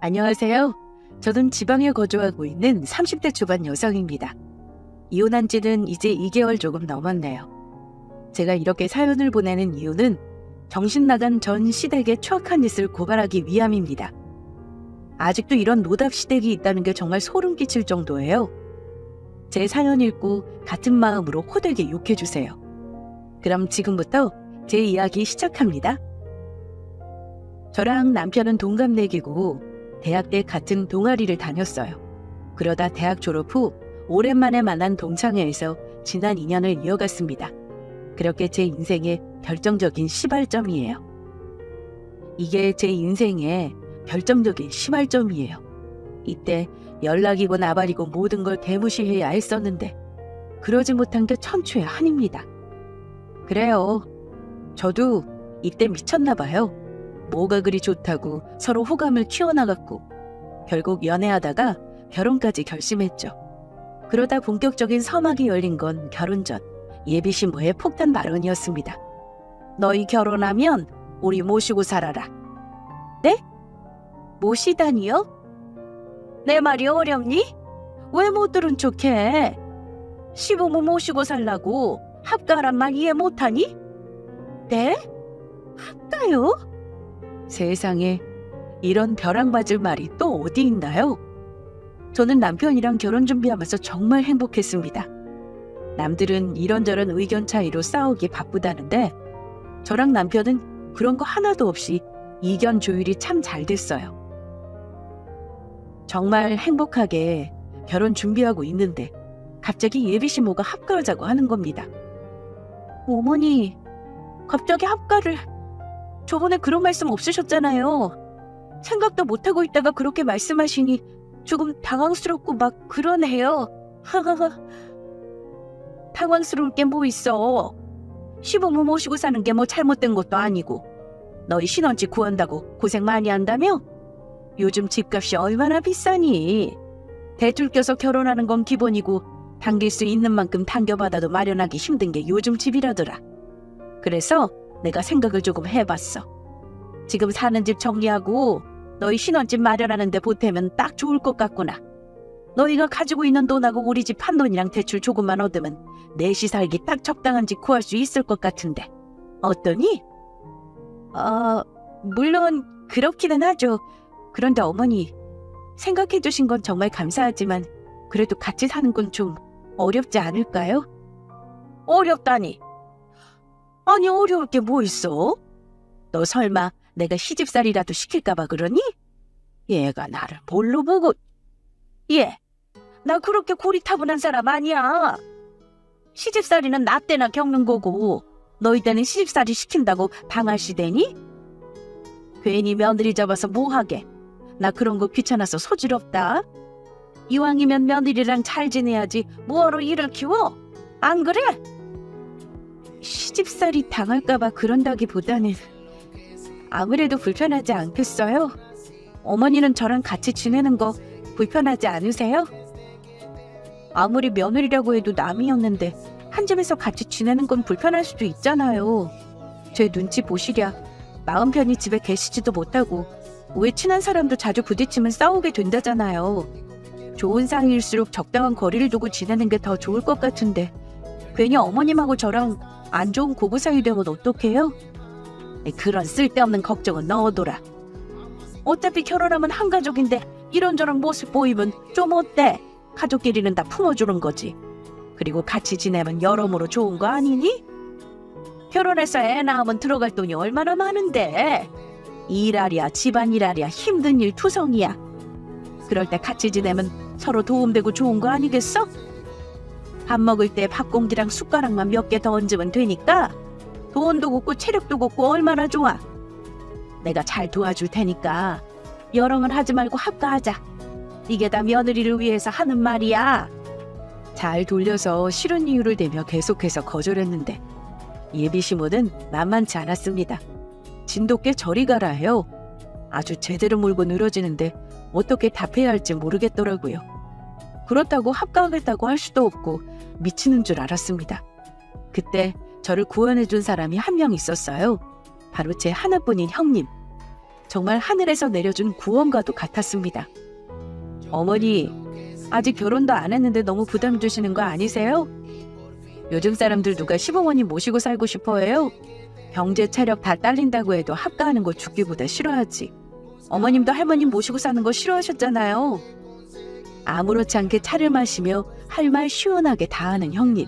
안녕하세요. 저는 지방에 거주하고 있는 30대 초반 여성입니다. 이혼한 지는 이제 2개월 조금 넘었네요. 제가 이렇게 사연을 보내는 이유는 정신 나간 전 시댁의 추악한 짓을 고발하기 위함입니다. 아직도 이런 노답 시댁이 있다는 게 정말 소름 끼칠 정도예요. 제 사연 읽고 같은 마음으로 호되게 욕해주세요. 그럼 지금부터 제 이야기 시작합니다. 저랑 남편은 동갑내기고 대학 때 같은 동아리를 다녔어요. 그러다 대학 졸업 후 오랜만에 만난 동창회에서 지난 인연을 이어갔습니다. 그렇게 제 인생의 결정적인 시발점이에요. 이게 제 인생의 결정적인 시발점이에요. 이때 연락이고 나발이고 모든 걸 대무시해야 했었는데 그러지 못한 게 천추의 한입니다. 그래요. 저도 이때 미쳤나 봐요. 뭐가 그리 좋다고 서로 호감을 키워나갔고 결국 연애하다가 결혼까지 결심했죠. 그러다 본격적인 서막이 열린 건 결혼 전 예비신부의 폭탄 발언이었습니다. 너희 결혼하면 우리 모시고 살아라. 네? 모시다니요? 내 말이 어렵니? 왜 못 들은 척해? 시부모 모시고 살라고 합가란 말 이해 못하니? 네? 합가요? 세상에 이런 벼랑 맞을 말이 또 어디 있나요? 저는 남편이랑 결혼 준비하면서 정말 행복했습니다. 남들은 이런저런 의견 차이로 싸우기 바쁘다는데 저랑 남편은 그런 거 하나도 없이 이견 조율이 참 잘 됐어요. 정말 행복하게 결혼 준비하고 있는데 갑자기 예비신부가 합가하자고 하는 겁니다. 어머니, 갑자기 합가를... 저번에 그런 말씀 없으셨잖아요. 생각도 못하고 있다가 그렇게 말씀하시니 조금 당황스럽고 막 그러네요. 하하하. 당황스러울 게 뭐 있어. 시부모 모시고 사는 게 뭐 잘못된 것도 아니고 너희 신혼집 구한다고 고생 많이 한다며? 요즘 집값이 얼마나 비싸니. 대출 껴서 결혼하는 건 기본이고 당길 수 있는 만큼 당겨받아도 마련하기 힘든 게 요즘 집이라더라. 그래서 내가 생각을 조금 해봤어. 지금 사는 집 정리하고 너희 신혼집 마련하는 데 보태면 딱 좋을 것 같구나. 너희가 가지고 있는 돈하고 우리 집 판돈이랑 대출 조금만 얻으면 넷이 살기 딱 적당한 집 구할 수 있을 것 같은데 어떠니? 물론 그렇기는 하죠. 그런데 어머니, 생각해 주신 건 정말 감사하지만 그래도 같이 사는 건 좀 어렵지 않을까요? 어렵다니? 아니 어려울 게 뭐 있어? 너 설마 내가 시집살이라도 시킬까봐 그러니? 얘가 나를 뭘로 보고... 얘, 나 그렇게 고리타분한 사람 아니야. 시집살이는 나 때나 겪는 거고 너희 때는 시집살이 시킨다고 당할 시대니? 괜히 며느리 잡아서 뭐하게. 나 그런 거 귀찮아서 소질없다. 이왕이면 며느리랑 잘 지내야지 뭐하러 일을 키워? 안 그래? 시집살이 당할까봐 그런다기보다는 아무래도 불편하지 않겠어요? 어머니는 저랑 같이 지내는 거 불편하지 않으세요? 아무리 며느리라고 해도 남이었는데 한 집에서 같이 지내는 건 불편할 수도 있잖아요. 제 눈치 보시랴. 마음 편히 집에 계시지도 못하고 왜 친한 사람도 자주 부딪히면 싸우게 된다잖아요. 좋은 사이일수록 적당한 거리를 두고 지내는 게 더 좋을 것 같은데 괜히 어머님하고 저랑 안 좋은 고부 사이 되면 어떡해요? 그런 쓸데없는 걱정은 넣어둬라. 어차피 결혼하면 한 가족인데 이런저런 모습 보이면 좀 어때? 가족끼리는 다 품어주는 거지. 그리고 같이 지내면 여러모로 좋은 거 아니니? 결혼해서 애 낳으면 들어갈 돈이 얼마나 많은데. 일하랴 집안일하랴 힘든 일 투성이야. 그럴 때 같이 지내면 서로 도움되고 좋은 거 아니겠어? 밥 먹을 때 밥공기랑 숟가락만 몇 개 더 얹으면 되니까 돈도 걷고 체력도 걷고 얼마나 좋아. 내가 잘 도와줄 테니까 여렁을 하지 말고 합가하자. 이게 다 며느리를 위해서 하는 말이야. 잘 돌려서 싫은 이유를 대며 계속해서 거절했는데 예비신부는 만만치 않았습니다. 진돗개 저리 가라 해요. 아주 제대로 물고 늘어지는데 어떻게 답해야 할지 모르겠더라고요. 그렇다고 합가하겠다고 할 수도 없고 미치는 줄 알았습니다. 그때 저를 구원해준 사람이 한 명 있었어요. 바로 제 하나뿐인 형님. 정말 하늘에서 내려준 구원과도 같았습니다. 어머니, 아직 결혼도 안 했는데 너무 부담 주시는 거 아니세요? 요즘 사람들 누가 시부모님 모시고 살고 싶어 해요? 경제 체력 다 딸린다고 해도 합가하는 거 죽기보다 싫어하지. 어머님도 할머님 모시고 사는 거 싫어하셨잖아요. 아무렇지 않게 차를 마시며 할 말 시원하게 다 하는 형님.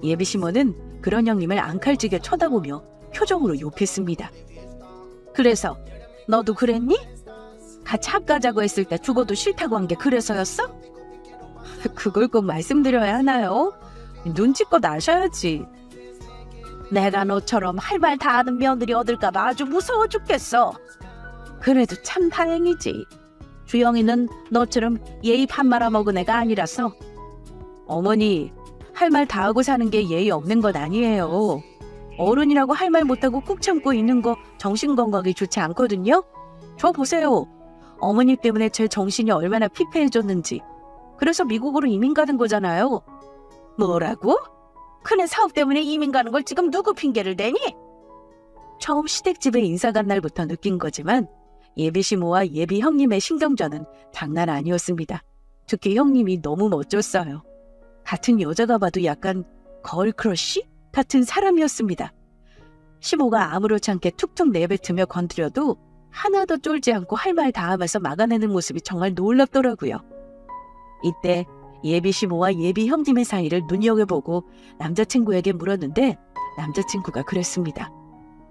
예비 시모는 그런 형님을 앙칼지게 쳐다보며 표정으로 욕했습니다. 그래서 너도 그랬니? 같이 합가자고 했을 때 죽어도 싫다고 한 게 그래서였어? 그걸 꼭 말씀드려야 하나요? 눈치껏 아셔야지. 내가 너처럼 할 말 다 하는 며느리 얻을까 봐 아주 무서워 죽겠어. 그래도 참 다행이지. 주영이는 너처럼 예의 밥 말아먹은 애가 아니라서. 어머니, 할 말 다 하고 사는 게 예의 없는 건 아니에요. 어른이라고 할 말 못하고 꾹 참고 있는 거 정신건강에 좋지 않거든요. 저 보세요. 어머니 때문에 제 정신이 얼마나 피폐해졌는지. 그래서 미국으로 이민 가는 거잖아요. 뭐라고? 큰애 사업 때문에 이민 가는 걸 지금 누구 핑계를 대니? 처음 시댁집에 인사 간 날부터 느낀 거지만 예비 시모와 예비 형님의 신경전은 장난 아니었습니다. 특히 형님이 너무 멋졌어요. 같은 여자가 봐도 약간 걸크러쉬 같은 사람이었습니다. 시모가 아무렇지 않게 툭툭 내뱉으며 건드려도 하나도 쫄지 않고 할 말 다 하면서 막아내는 모습이 정말 놀랍더라고요. 이때 예비 시모와 예비 형님의 사이를 눈여겨보고 남자친구에게 물었는데 남자친구가 그랬습니다.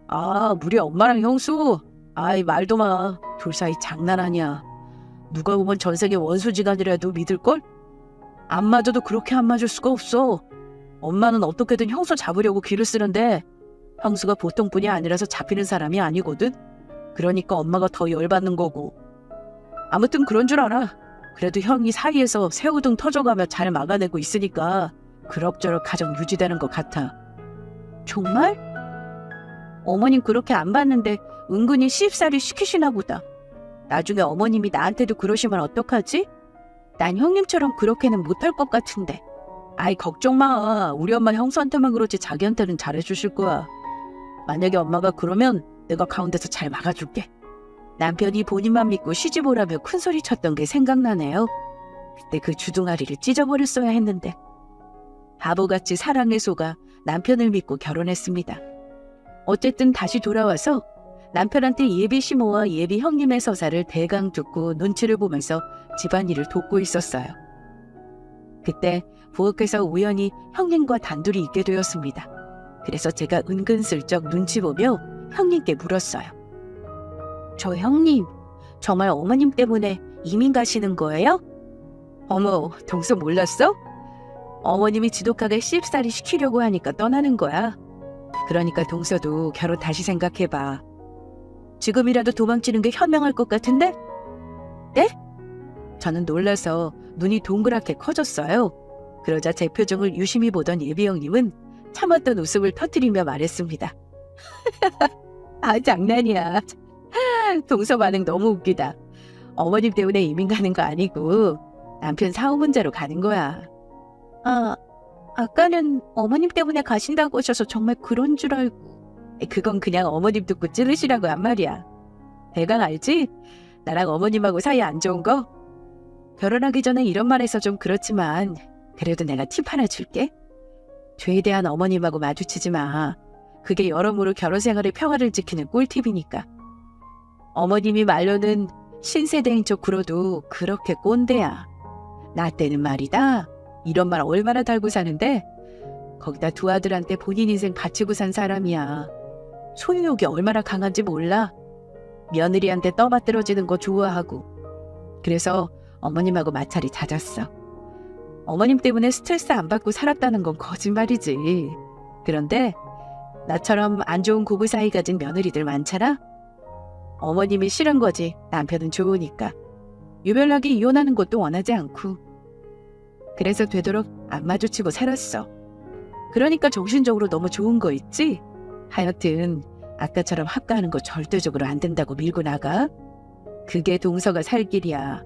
아, 우리 엄마랑 형수? 아이, 말도 마. 둘 사이 장난 아니야. 누가 보면 전 세계 원수지간이라도 믿을걸? 안 맞아도 그렇게 안 맞을 수가 없어. 엄마는 어떻게든 형수 잡으려고 기를 쓰는데 형수가 보통 분이 아니라서 잡히는 사람이 아니거든. 그러니까 엄마가 더 열받는 거고. 아무튼 그런 줄 알아. 그래도 형이 사이에서 새우등 터져가며 잘 막아내고 있으니까 그럭저럭 가정 유지되는 것 같아. 정말? 어머님 그렇게 안 봤는데 은근히 씹살이 시키시나 보다. 나중에 어머님이 나한테도 그러시면 어떡하지? 난 형님처럼 그렇게는 못할 것 같은데. 아이, 걱정 마. 우리 엄마 형수한테만 그러지 자기한테는 잘해주실 거야. 만약에 엄마가 그러면 내가 가운데서 잘 막아줄게. 남편이 본인만 믿고 시집 오라며 큰소리 쳤던 게 생각나네요. 그때 그 주둥아리를 찢어버렸어야 했는데. 바보같이 사랑에 속아 남편을 믿고 결혼했습니다. 어쨌든 다시 돌아와서 남편한테 예비 시모와 예비 형님의 서사를 대강 듣고 눈치를 보면서 집안일을 돕고 있었어요. 그때 부엌에서 우연히 형님과 단둘이 있게 되었습니다. 그래서 제가 은근슬쩍 눈치 보며 형님께 물었어요. 저 형님, 정말 어머님 때문에 이민 가시는 거예요? 어머, 동서 몰랐어? 어머님이 지독하게 씹살이 시키려고 하니까 떠나는 거야. 그러니까 동서도 결혼 다시 생각해봐. 지금이라도 도망치는 게 현명할 것 같은데? 네? 저는 놀라서 눈이 동그랗게 커졌어요. 그러자 제 표정을 유심히 보던 예비 형님은 참았던 웃음을 터뜨리며 말했습니다. 아, 장난이야. 동서 반응 너무 웃기다. 어머님 때문에 이민 가는 거 아니고 남편 사업 문제로 가는 거야. 아, 아까는 어머님 때문에 가신다고 하셔서 정말 그런 줄 알고. 그건 그냥 어머님 듣고 찌르시라고 한 말이야. 대강 알지? 나랑 어머님하고 사이 안 좋은 거? 결혼하기 전에 이런 말 해서 좀 그렇지만 그래도 내가 팁 하나 줄게. 죄대한 어머님하고 마주치지 마. 그게 여러모로 결혼 생활의 평화를 지키는 꿀팁이니까. 어머님이 말로는 신세대인 척 굴어도 그렇게 꼰대야. 나 때는 말이다. 이런 말 얼마나 달고 사는데 거기다 두 아들한테 본인 인생 바치고 산 사람이야. 소유욕이 얼마나 강한지 몰라. 며느리한테 떠받들어지는 거 좋아하고. 그래서 어머님하고 마찰이 잦았어. 어머님 때문에 스트레스 안 받고 살았다는 건 거짓말이지. 그런데 나처럼 안 좋은 고부 사이 가진 며느리들 많잖아. 어머님이 싫은 거지. 남편은 좋으니까. 유별나게 이혼하는 것도 원하지 않고. 그래서 되도록 안 마주치고 살았어. 그러니까 정신적으로 너무 좋은 거 있지? 하여튼 아까처럼 합가하는 거 절대적으로 안 된다고 밀고 나가. 그게 동서가 살 길이야.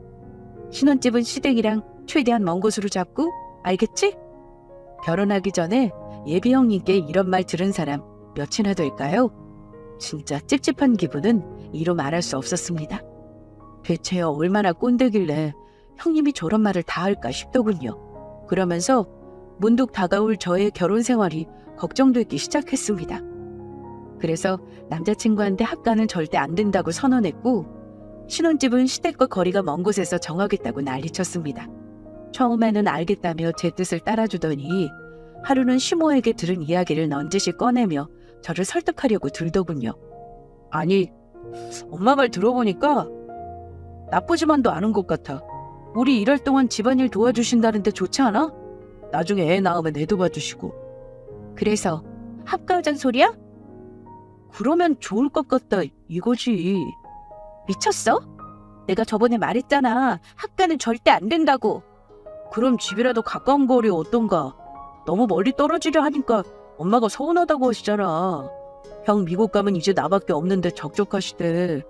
신혼집은 시댁이랑 최대한 먼 곳으로 잡고, 알겠지? 결혼하기 전에 예비 형님께 이런 말 들은 사람 몇이나 될까요? 진짜 찝찝한 기분은 이루 말할 수 없었습니다. 대체 얼마나 꼰대길래 형님이 저런 말을 다 할까 싶더군요. 그러면서 문득 다가올 저의 결혼 생활이 걱정되기 시작했습니다. 그래서 남자친구한테 합가는 절대 안 된다고 선언했고 신혼집은 시댁과 거리가 먼 곳에서 정하겠다고 난리쳤습니다. 처음에는 알겠다며 제 뜻을 따라주더니 하루는 시모에게 들은 이야기를 넌지시 꺼내며 저를 설득하려고 들더군요. 아니, 엄마 말 들어보니까 나쁘지만도 않은 것 같아. 우리 일할 동안 집안일 도와주신다는데 좋지 않아? 나중에 애 낳으면 애 도와주시고. 그래서 합가하잔 소리야? 그러면 좋을 것 같다 이거지. 미쳤어? 내가 저번에 말했잖아. 합가는 절대 안 된다고. 그럼 집이라도 가까운 거리 어떤가? 너무 멀리 떨어지려 하니까 엄마가 서운하다고 하시잖아. 형 미국 가면 이제 나밖에 없는데 적적하시대.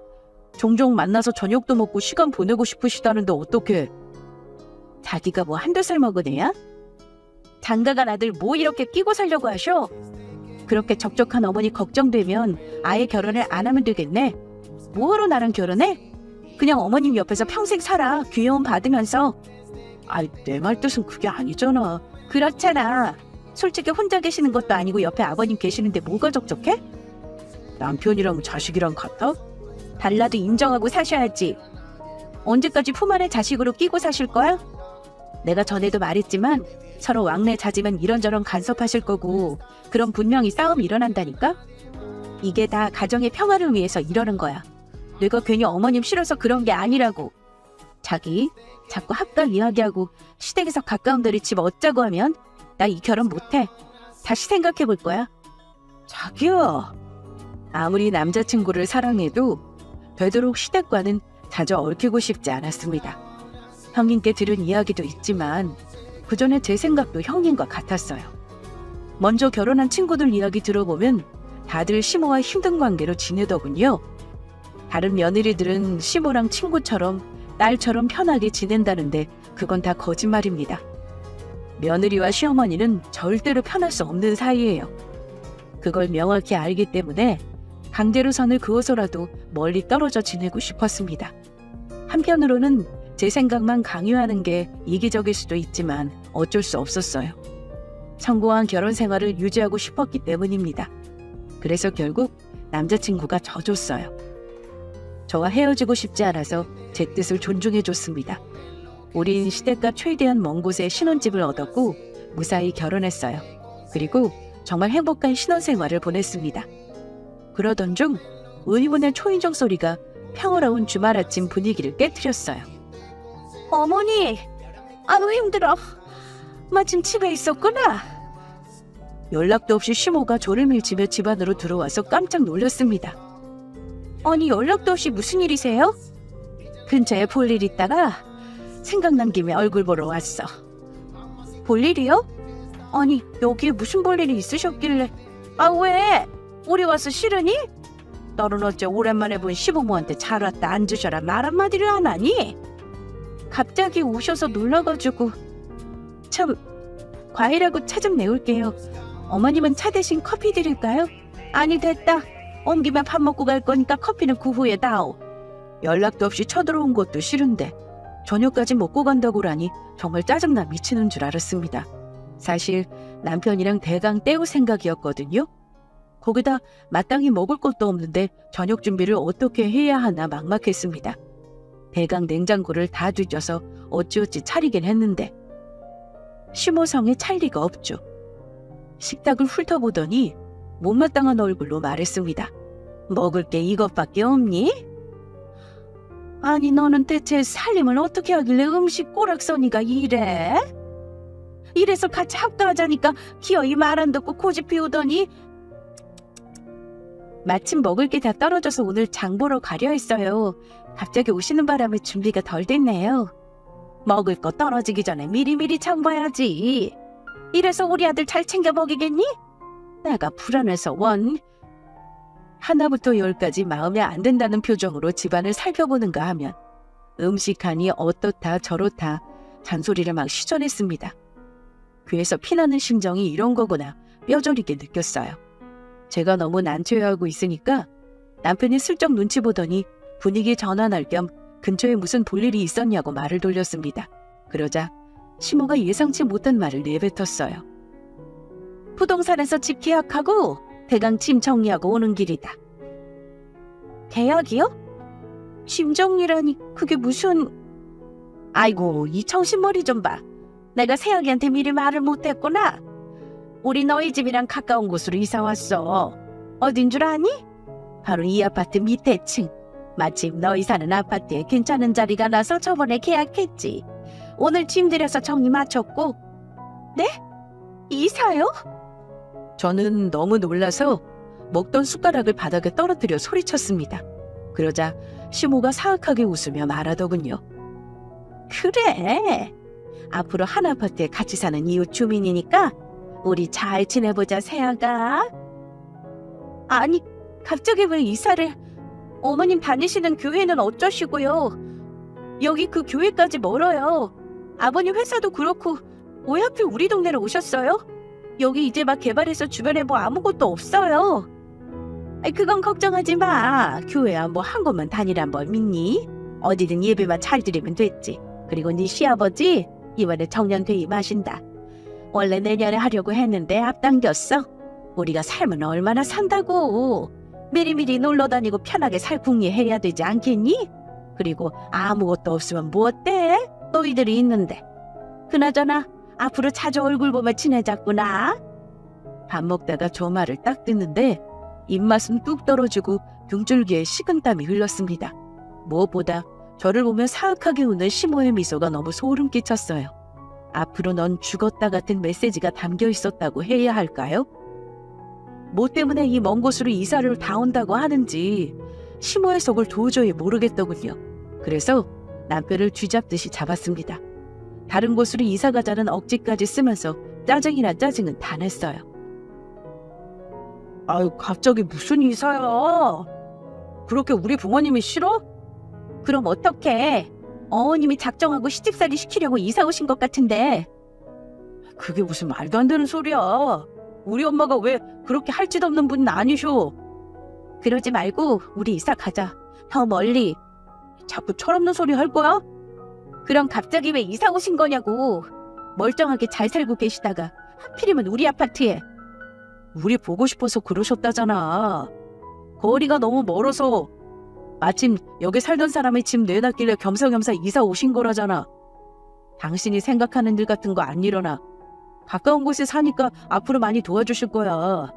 종종 만나서 저녁도 먹고 시간 보내고 싶으시다는데 어떡해? 자기가 뭐 한두 살 먹은 애야? 장가간 아들 뭐 이렇게 끼고 살려고 하셔? 그렇게 적적한 어머니 걱정되면 아예 결혼을 안 하면 되겠네. 뭐하러 나랑 결혼해? 그냥 어머님 옆에서 평생 살아. 귀여움 받으면서. 아이, 내 말 뜻은 그게 아니잖아. 그렇잖아. 솔직히 혼자 계시는 것도 아니고 옆에 아버님 계시는데 뭐가 적적해? 남편이랑 자식이랑 같아? 달라도 인정하고 사셔야지. 언제까지 품 안에 자식으로 끼고 사실 거야? 내가 전에도 말했지만 서로 왕래 자지면 이런저런 간섭하실 거고 그럼 분명히 싸움이 일어난다니까? 이게 다 가정의 평화를 위해서 이러는 거야. 내가 괜히 어머님 싫어서 그런 게 아니라고. 자기 자꾸 합가 이야기하고 시댁에서 가까운 데를 집 얻자고 하면 나 이 결혼 못해. 다시 생각해 볼 거야. 자기야. 아무리 남자친구를 사랑해도 되도록 시댁과는 자주 얽히고 싶지 않았습니다. 형님께 들은 이야기도 있지만 그 전에 제 생각도 형님과 같았어요. 먼저 결혼한 친구들 이야기 들어보면 다들 시모와 힘든 관계로 지내더군요. 다른 며느리들은 시모랑 친구처럼 딸처럼 편하게 지낸다는데 그건 다 거짓말입니다. 며느리와 시어머니는 절대로 편할 수 없는 사이예요. 그걸 명확히 알기 때문에 강제로 선을 그어서라도 멀리 떨어져 지내고 싶었습니다. 한편으로는 제 생각만 강요하는 게 이기적일 수도 있지만 어쩔 수 없었어요. 성공한 결혼 생활을 유지하고 싶었기 때문입니다. 그래서 결국 남자친구가 져줬어요. 저와 헤어지고 싶지 않아서 제 뜻을 존중해줬습니다. 우린 시댁과 최대한 먼 곳에 신혼집을 얻었고 무사히 결혼했어요. 그리고 정말 행복한 신혼생활을 보냈습니다. 그러던 중 의문의 초인종 소리가 평화로운 주말 아침 분위기를 깨트렸어요. 어머니, 아무 힘들어. 마침 집에 있었구나. 연락도 없이 시모가 저를 밀치며 집 안으로 들어와서 깜짝 놀랐습니다. 아니, 연락도 없이 무슨 일이세요? 근처에 볼 일 있다가 생각난 김에 얼굴 보러 왔어. 볼 일이요? 아니, 여기에 무슨 볼 일이 있으셨길래. 아, 왜? 우리 와서 싫으니? 너는 어째 오랜만에 본 시부모한테 잘 왔다 앉으셔라 말 한마디를 안 하니? 갑자기 오셔서 놀라가지고. 참, 과일하고 차 좀 내올게요. 어머님은 차 대신 커피 드릴까요? 아니, 됐다. 온 김에 밥 먹고 갈 거니까 커피는 그 후에 다오. 연락도 없이 쳐들어온 것도 싫은데 저녁까지 먹고 간다고라니 정말 짜증나 미치는 줄 알았습니다. 사실 남편이랑 대강 때울 생각이었거든요. 거기다 마땅히 먹을 것도 없는데 저녁 준비를 어떻게 해야 하나 막막했습니다. 대강 냉장고를 다 뒤져서 어찌어찌 차리긴 했는데 시모성에 찰 리가 없죠. 식탁을 훑어보더니 못마땅한 얼굴로 말했습니다. 먹을 게 이것밖에 없니? 아니, 너는 대체 살림을 어떻게 하길래 음식 꼬락서니가 이래? 이래서 같이 합가하자니까 기어이 말 안 듣고 고집 피우더니. 마침 먹을 게 다 떨어져서 오늘 장 보러 가려 했어요. 갑자기 오시는 바람에 준비가 덜 됐네요. 먹을 거 떨어지기 전에 미리미리 장 봐야지. 이래서 우리 아들 잘 챙겨 먹이겠니? 내가 불안해서 원. 하나부터 열까지 마음에 안 든다는 표정으로 집안을 살펴보는가 하면 음식하니 어떻다 저렇다 잔소리를 막 시전했습니다. 귀에서 피나는 심정이 이런 거구나 뼈저리게 느꼈어요. 제가 너무 난처해하고 있으니까 남편이 슬쩍 눈치 보더니 분위기 전환할 겸 근처에 무슨 볼일이 있었냐고 말을 돌렸습니다. 그러자 시모가 예상치 못한 말을 내뱉었어요. 부동산에서 집 계약하고 대강 짐 정리하고 오는 길이다. 계약이요? 짐 정리라니 그게 무슨... 아이고, 이 정신머리 좀 봐. 내가 세혁이한테 미리 말을 못했구나. 우리 너희 집이랑 가까운 곳으로 이사 왔어. 어딘 줄 아니? 바로 이 아파트 밑에 층. 마침 너희 사는 아파트에 괜찮은 자리가 나서 저번에 계약했지. 오늘 짐 들여서 정리 마쳤고. 네? 이사요? 저는 너무 놀라서 먹던 숟가락을 바닥에 떨어뜨려 소리쳤습니다. 그러자 시모가 사악하게 웃으며 말하더군요. 그래. 앞으로 한 아파트에 같이 사는 이웃 주민이니까 우리 잘 지내보자, 세아가. 아니, 갑자기 왜 이사를... 어머님 다니시는 교회는 어쩌시고요? 여기 그 교회까지 멀어요. 아버님 회사도 그렇고 왜 하필 우리 동네로 오셨어요? 여기 이제 막 개발해서 주변에 뭐 아무것도 없어요. 그건 걱정하지 마. 교회야 뭐 한 곳만 다니란 뭘 믿니? 어디든 예배만 잘 드리면 됐지. 그리고 네 시아버지 이번에 정년 퇴임하신다. 원래 내년에 하려고 했는데 앞당겼어. 우리가 살면 얼마나 산다고. 미리미리 놀러다니고 편하게 살 궁리해야 되지 않겠니? 그리고 아무것도 없으면 뭐 어때? 너희들이 있는데. 그나저나 앞으로 자주 얼굴 보며 지내자꾸나. 밥 먹다가 저 말을 딱 듣는데 입맛은 뚝 떨어지고 등줄기에 식은땀이 흘렀습니다. 무엇보다 저를 보며 사악하게 우는 시모의 미소가 너무 소름 끼쳤어요. 앞으로 넌 죽었다 같은 메시지가 담겨 있었다고 해야 할까요? 뭐 때문에 이 먼 곳으로 이사를 다 온다고 하는지 시모의 속을 도저히 모르겠더군요. 그래서 남편을 쥐잡듯이 잡았습니다. 다른 곳으로 이사 가자는 억지까지 쓰면서 짜증이나 짜증은 다 냈어요. 아유, 갑자기 무슨 이사야? 그렇게 우리 부모님이 싫어? 그럼 어떡해? 어머님이 작정하고 시집살이 시키려고 이사 오신 것 같은데. 그게 무슨 말도 안 되는 소리야. 우리 엄마가 왜 그렇게 할 짓 없는 분은 아니셔. 그러지 말고 우리 이사 가자. 더 멀리. 자꾸 철없는 소리 할 거야? 그럼 갑자기 왜 이사 오신 거냐고. 멀쩡하게 잘 살고 계시다가 하필이면 우리 아파트에. 우리 보고 싶어서 그러셨다잖아. 거리가 너무 멀어서. 마침 여기 살던 사람의 집 내놨길래 겸사겸사 이사 오신 거라잖아. 당신이 생각하는 일 같은 거 안 일어나. 가까운 곳에 사니까 앞으로 많이 도와주실 거야.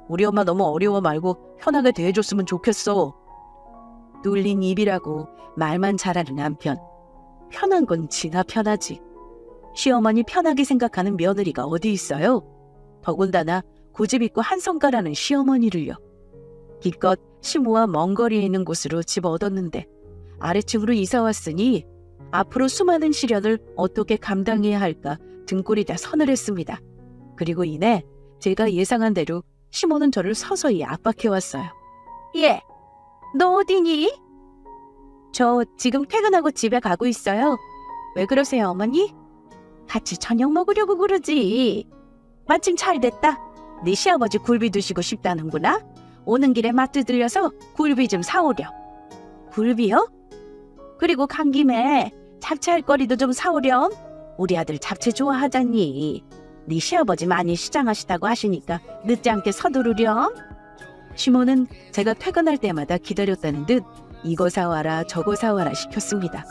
우리 엄마 너무 어려워 말고 편하게 대해줬으면 좋겠어. 뚫린 입이라고 말만 잘하는 남편. 편한 건 지나 편하지. 시어머니 편하게 생각하는 며느리가 어디 있어요? 더군다나 고집 있고 한성가라는 시어머니를요. 기껏 시모와 먼 거리에 있는 곳으로 집 얻었는데 아래층으로 이사 왔으니 앞으로 수많은 시련을 어떻게 감당해야 할까 등골이 다 서늘했습니다. 그리고 이내 제가 예상한 대로 시모는 저를 서서히 압박해왔어요. 예, 너 어디니? 저 지금 퇴근하고 집에 가고 있어요. 왜 그러세요, 어머니? 같이 저녁 먹으려고 그러지. 마침 잘 됐다. 네 시아버지 굴비 드시고 싶다는구나. 오는 길에 마트 들려서 굴비 좀 사오려. 굴비요? 그리고 간 김에 잡채할 거리도 좀 사오렴. 우리 아들 잡채 좋아하잖니. 네 시아버지 많이 시장하시다고 하시니까 늦지 않게 서두르렴. 시모는 제가 퇴근할 때마다 기다렸다는 듯 이거 사와라 저거 사와라 시켰습니다.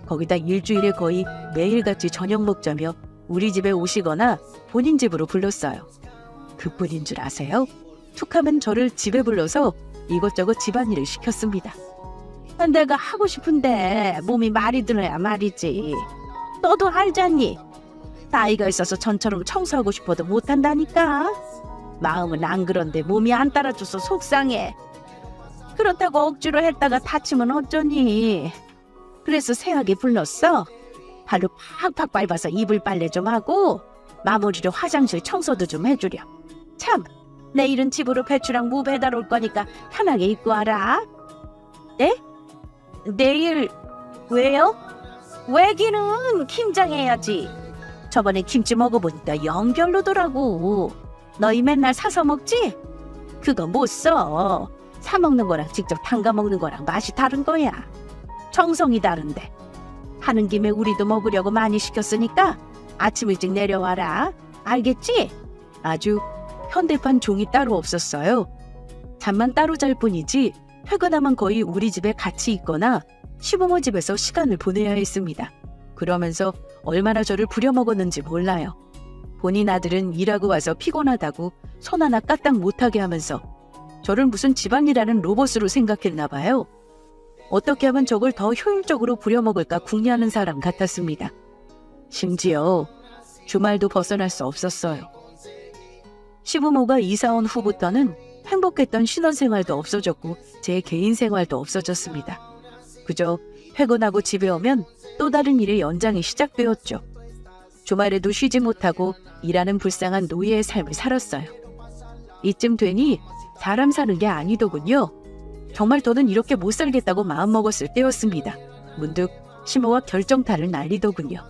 거기다 일주일에 거의 매일같이 저녁 먹자며 우리 집에 오시거나 본인 집으로 불렀어요. 그뿐인 줄 아세요? 툭하면 저를 집에 불러서 이것저것 집안일을 시켰습니다. 내가 하고 싶은데 몸이 말이 들어야 말이지. 너도 알잖니. 나이가 있어서 전처럼 청소하고 싶어도 못한다니까. 마음은 안 그런데 몸이 안 따라줘서 속상해. 그렇다고 억지로 했다가 다치면 어쩌니. 그래서 세하게 불렀어. 발로 팍팍 밟아서 이불 빨래 좀 하고 마무리로 화장실 청소도 좀 해주렴. 참, 내일은 집으로 배추랑 무 배달 올 거니까 편하게 입고 와라. 네? 내일 왜요? 왜기는 김장해야지. 저번에 김치 먹어보니까 영 별로더라고. 너희 맨날 사서 먹지? 그거 못 써. 사 먹는 거랑 직접 담가 먹는 거랑 맛이 다른 거야. 정성이 다른데. 하는 김에 우리도 먹으려고 많이 시켰으니까 아침 일찍 내려와라. 알겠지? 아주 현대판 종이 따로 없었어요. 잠만 따로 잘 뿐이지 퇴근하면 거의 우리 집에 같이 있거나 시부모 집에서 시간을 보내야 했습니다. 그러면서 얼마나 저를 부려먹었는지 몰라요. 본인 아들은 일하고 와서 피곤하다고 손 하나 까딱 못하게 하면서 저를 무슨 집안일하는 로봇으로 생각했나 봐요. 어떻게 하면 저걸 더 효율적으로 부려먹을까 궁리하는 사람 같았습니다. 심지어 주말도 벗어날 수 없었어요. 시부모가 이사 온 후부터는 행복했던 신혼생활도 없어졌고 제 개인 생활도 없어졌습니다. 그저 퇴근하고 집에 오면 또 다른 일의 연장이 시작되었죠. 주말에도 쉬지 못하고 일하는 불쌍한 노예의 삶을 살았어요. 이쯤 되니 사람 사는 게 아니더군요. 정말 저는 이렇게 못 살겠다고 마음먹었을 때였습니다. 문득 시모가 결정타를 날리더군요.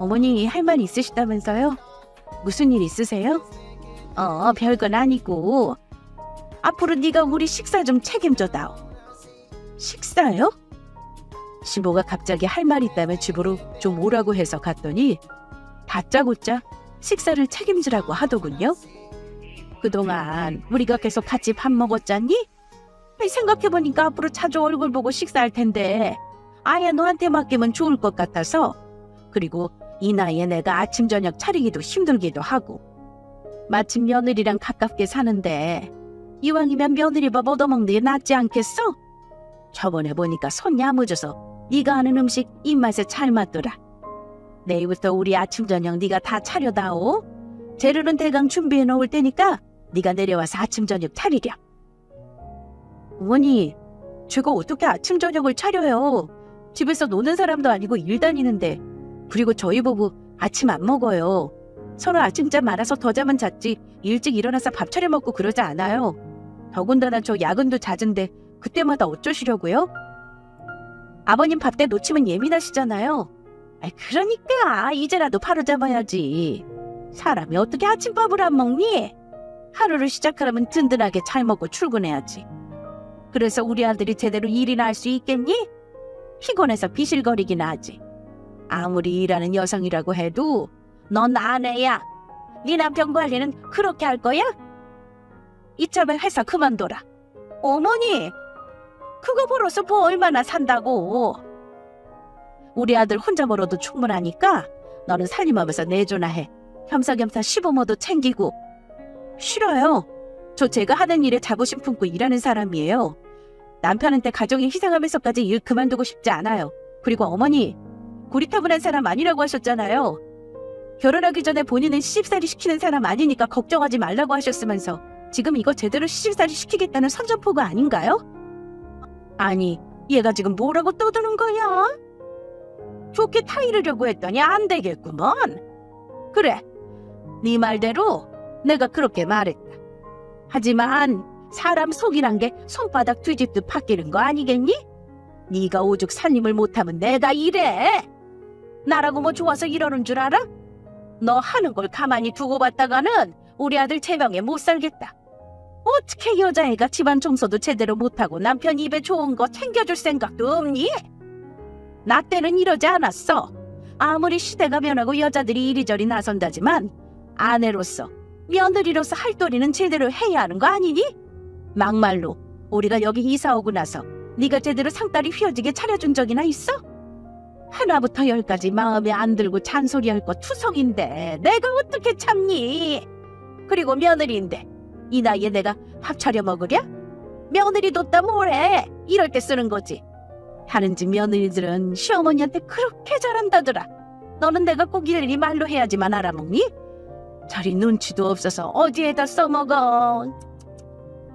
어머니 할 말 있으시다면서요? 무슨 일 있으세요? 별건 아니고 앞으로 네가 우리 식사 좀 책임져다오. 식사요? 시모가 갑자기 할 말 있다며 집으로 좀 오라고 해서 갔더니 다짜고짜 식사를 책임지라고 하더군요. 그동안 우리가 계속 같이 밥 먹었잖니? 생각해보니까 앞으로 자주 얼굴 보고 식사할 텐데 아예 너한테 맡기면 좋을 것 같아서. 그리고 이 나이에 내가 아침 저녁 차리기도 힘들기도 하고 마침 며느리랑 가깝게 사는데 이왕이면 며느리 밥 얻어먹는 게 낫지 않겠어? 저번에 보니까 손 야무져서 네가 하는 음식 입맛에 잘 맞더라. 내일부터 우리 아침 저녁 네가 다 차려다오. 재료는 대강 준비해 놓을 테니까 네가 내려와서 아침 저녁 차리렴. 어머니, 제가 어떻게 아침 저녁을 차려요? 집에서 노는 사람도 아니고 일 다니는데. 그리고 저희 부부 아침 안 먹어요. 서로 아침잠 많아서 더 잠은 잤지 일찍 일어나서 밥 차려 먹고 그러지 않아요. 더군다나 저 야근도 잦은데 그때마다 어쩌시려고요? 아버님 밥 때 놓치면 예민하시잖아요. 그러니까 이제라도 바로잡아야지. 사람이 어떻게 아침밥을 안 먹니? 하루를 시작하려면 든든하게 잘 먹고 출근해야지. 그래서 우리 아들이 제대로 일이나 할 수 있겠니? 피곤해서 비실거리기나 하지. 아무리 일하는 여성이라고 해도 넌 아내야. 네 남편 관리는 그렇게 할 거야? 이참에 회사 그만둬라. 어머니, 그거 벌어서 뭐 얼마나 산다고. 우리 아들 혼자 벌어도 충분하니까 너는 살림하면서 내조나 해. 겸사겸사 시부모도 챙기고. 싫어요. 저 제가 하는 일에 자부심 품고 일하는 사람이에요. 남편한테 가정에 희생하면서까지 일 그만두고 싶지 않아요. 그리고 어머니, 고리타분한 사람 아니라고 하셨잖아요. 결혼하기 전에 본인은 시집살이 시키는 사람 아니니까 걱정하지 말라고 하셨으면서 지금 이거 제대로 시집살이 시키겠다는 선전포고 아닌가요? 아니, 얘가 지금 뭐라고 떠드는 거야? 좋게 타이르려고 했더니 안 되겠구먼. 그래, 네 말대로 내가 그렇게 말했다. 하지만 사람 속이란 게 손바닥 뒤집듯 바뀌는 거 아니겠니? 네가 오죽 살림을 못하면 내가 이래. 나라고 뭐 좋아서 이러는 줄 알아? 너 하는 걸 가만히 두고 봤다가는 우리 아들 제명에 못 살겠다. 어떻게 여자애가 집안 청소도 제대로 못하고 남편 입에 좋은 거 챙겨줄 생각도 없니? 나 때는 이러지 않았어. 아무리 시대가 변하고 여자들이 이리저리 나선다지만 아내로서 며느리로서 할 도리는 제대로 해야 하는 거 아니니? 막말로 우리가 여기 이사 오고 나서 네가 제대로 상다리 휘어지게 차려준 적이나 있어? 하나부터 열까지 마음에 안 들고 잔소리할 거 투성인데 내가 어떻게 참니? 그리고 며느리인데 이 나이에 내가 밥 차려 먹으랴? 며느리 뒀다 뭐래? 이럴 때 쓰는 거지. 하는 집 며느리들은 시어머니한테 그렇게 잘한다더라. 너는 내가 꼭 일일이 말로 해야지만 알아먹니? 저리 눈치도 없어서 어디에다 써먹어.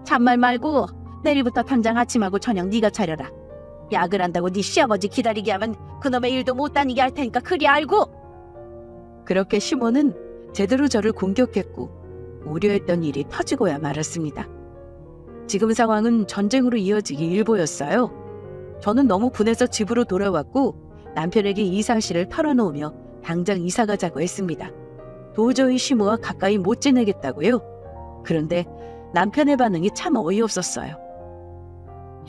잔말 말고 내일부터 당장 아침하고 저녁 네가 차려라. 야근 한다고 네 시아버지 기다리게 하면 그놈의 일도 못 다니게 할 테니까 그리 알고. 그렇게 시모는 제대로 저를 공격했고 우려했던 일이 터지고야 말았습니다. 지금 상황은 전쟁으로 이어지기 일보였어요. 저는 너무 분해서 집으로 돌아왔고 남편에게 이 사실을 털어놓으며 당장 이사 가자고 했습니다. 도저히 시모와 가까이 못 지내겠다고요. 그런데 남편의 반응이 참 어이없었어요.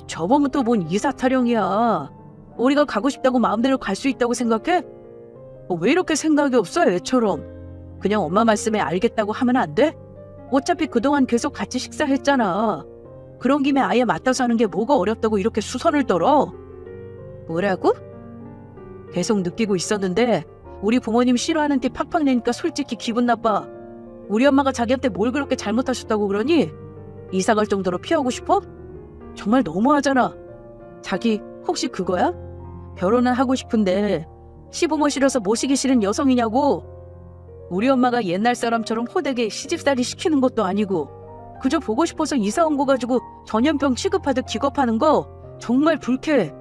저번부터 뭔 이사 타령이야. 우리가 가고 싶다고 마음대로 갈 수 있다고 생각해? 왜 이렇게 생각이 없어 애처럼. 그냥 엄마 말씀에 알겠다고 하면 안 돼? 어차피 그동안 계속 같이 식사했잖아. 그런 김에 아예 맡아서 하는 게 뭐가 어렵다고 이렇게 수선을 떨어? 뭐라고? 계속 느끼고 있었는데 우리 부모님 싫어하는 티 팍팍 내니까 솔직히 기분 나빠. 우리 엄마가 자기한테 뭘 그렇게 잘못하셨다고 그러니? 이사 갈 정도로 피하고 싶어? 정말 너무하잖아. 자기 혹시 그거야? 결혼은 하고 싶은데 시부모 싫어서 모시기 싫은 여성이냐고. 우리 엄마가 옛날 사람처럼 호되게 시집살이 시키는 것도 아니고 그저 보고 싶어서 이사 온 거 가지고 전염병 취급하듯 기겁하는 거 정말 불쾌해.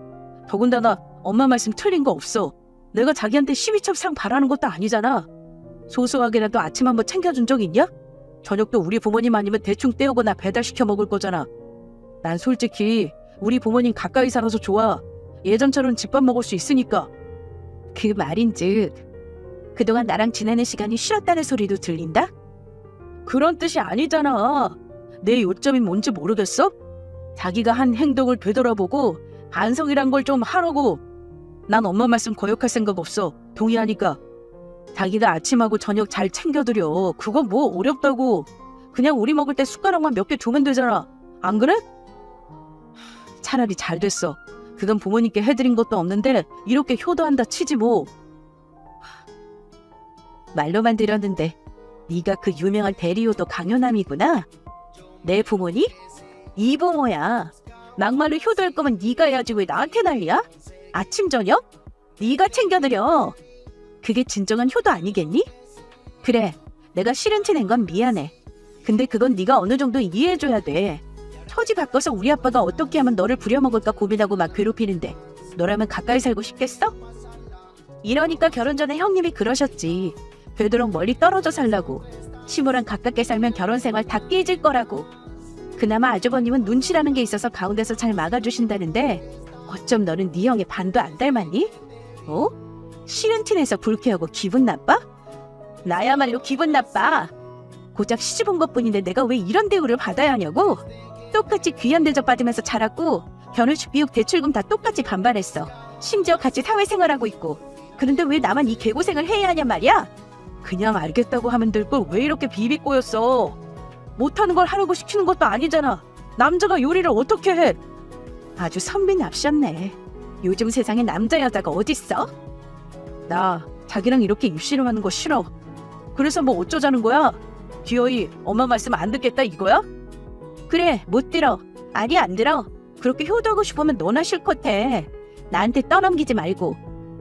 더군다나 엄마 말씀 틀린 거 없어. 내가 자기한테 12첩 상 바라는 것도 아니잖아. 소소하게라도 아침 한번 챙겨준 적 있냐? 저녁도 우리 부모님 아니면 대충 때우거나 배달시켜 먹을 거잖아. 난 솔직히 우리 부모님 가까이 살아서 좋아. 예전처럼 집밥 먹을 수 있으니까. 그 말인즉 그동안 나랑 지내는 시간이 싫었다는 소리도 들린다? 그런 뜻이 아니잖아. 내 요점이 뭔지 모르겠어? 자기가 한 행동을 되돌아보고 반성이란 걸 좀 하라고. 난 엄마 말씀 거역할 생각 없어. 동의하니까. 자기가 아침하고 저녁 잘 챙겨드려. 그거 뭐 어렵다고. 그냥 우리 먹을 때 숟가락만 몇 개 두면 되잖아. 안 그래? 차라리 잘 됐어. 그건 부모님께 해드린 것도 없는데 이렇게 효도한다 치지 뭐. 말로만 들었는데 네가 그 유명한 대리효도 강요남이구나. 내 부모니? 이 부모야. 막말로 효도할 거면 네가 해야지 왜 나한테 난리야? 아침 저녁? 네가 챙겨드려. 그게 진정한 효도 아니겠니? 그래, 내가 싫은 티 낸 건 미안해. 근데 그건 네가 어느 정도 이해해줘야 돼. 처지 바꿔서 우리 아빠가 어떻게 하면 너를 부려먹을까 고민하고 막 괴롭히는데 너라면 가까이 살고 싶겠어? 이러니까 결혼 전에 형님이 그러셨지. 되도록 멀리 떨어져 살라고. 시모랑 가깝게 살면 결혼 생활 다 깨질 거라고. 그나마 아주버님은 눈치라는 게 있어서 가운데서 잘 막아주신다는데 어쩜 너는 네 형의 반도 안 닮았니? 어? 싫은 티 내서 불쾌하고 기분 나빠? 나야말로 기분 나빠. 고작 시집 온 것뿐인데 내가 왜 이런 대우를 받아야 하냐고? 똑같이 귀한 대접 받으면서 자랐고 결혼식 비용 대출금 다 똑같이 반반했어. 심지어 같이 사회생활하고 있고. 그런데 왜 나만 이 개고생을 해야 하냐 말이야? 그냥 알겠다고 하면 될 걸 왜 이렇게 비비꼬였어? 못하는 걸 하라고 시키는 것도 아니잖아. 남자가 요리를 어떻게 해? 아주 선비납셨네. 요즘 세상에 남자 여자가 어딨어? 나 자기랑 이렇게 입씨름하는 거 싫어. 그래서 뭐 어쩌자는 거야? 기어이 엄마 말씀 안 듣겠다 이거야? 그래 못 들어. 아니 안 들어. 그렇게 효도하고 싶으면 너나 실컷 해. 나한테 떠넘기지 말고.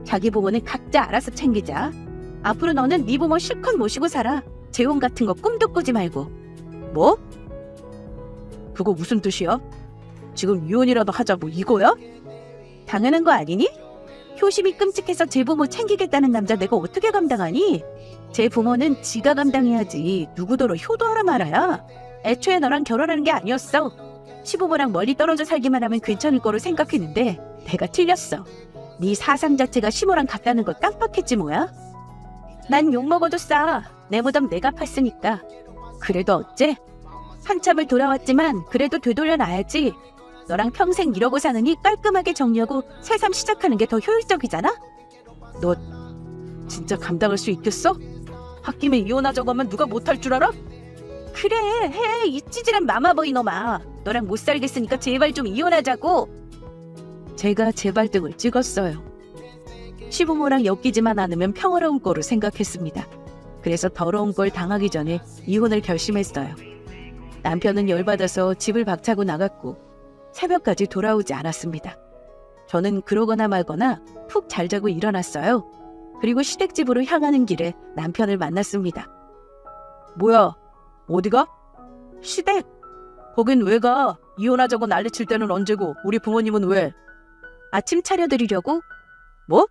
자기 부모는 각자 알아서 챙기자. 앞으로 너는 네 부모 실컷 모시고 살아. 재혼 같은 거 꿈도 꾸지 말고. 뭐? 그거 무슨 뜻이야? 지금 이혼이라도 하자 뭐 이거야? 당연한 거 아니니? 효심이 끔찍해서 제 부모 챙기겠다는 남자 내가 어떻게 감당하니? 제 부모는 지가 감당해야지. 누구더러 효도하라 말아야. 애초에 너랑 결혼하는 게 아니었어. 시부모랑 멀리 떨어져 살기만 하면 괜찮을 거로 생각했는데 내가 틀렸어. 네 사상 자체가 시모랑 같다는 거 깜빡했지 뭐야? 난 욕먹어도 싸. 내 무덤 내가 팠으니까. 그래도 어째? 한참을 돌아왔지만 그래도 되돌려놔야지. 너랑 평생 이러고 사느니 깔끔하게 정리하고 새삼 시작하는 게 더 효율적이잖아? 너 진짜 감당할 수 있겠어? 홧김에 이혼하자고 하면 누가 못할 줄 알아? 그래 해. 이 찌질한 마마보이 놈아. 너랑 못 살겠으니까 제발 좀 이혼하자고. 제가 제 발등을 찍었어요. 시부모랑 엮이지만 않으면 평화로운 거로 생각했습니다. 그래서 더러운 걸 당하기 전에 이혼을 결심했어요. 남편은 열받아서 집을 박차고 나갔고 새벽까지 돌아오지 않았습니다. 저는 그러거나 말거나 푹 잘 자고 일어났어요. 그리고 시댁집으로 향하는 길에 남편을 만났습니다. 뭐야? 어디가? 시댁? 거긴 왜 가? 이혼하자고 난리칠 때는 언제고 우리 부모님은 왜? 아침 차려드리려고? 뭐?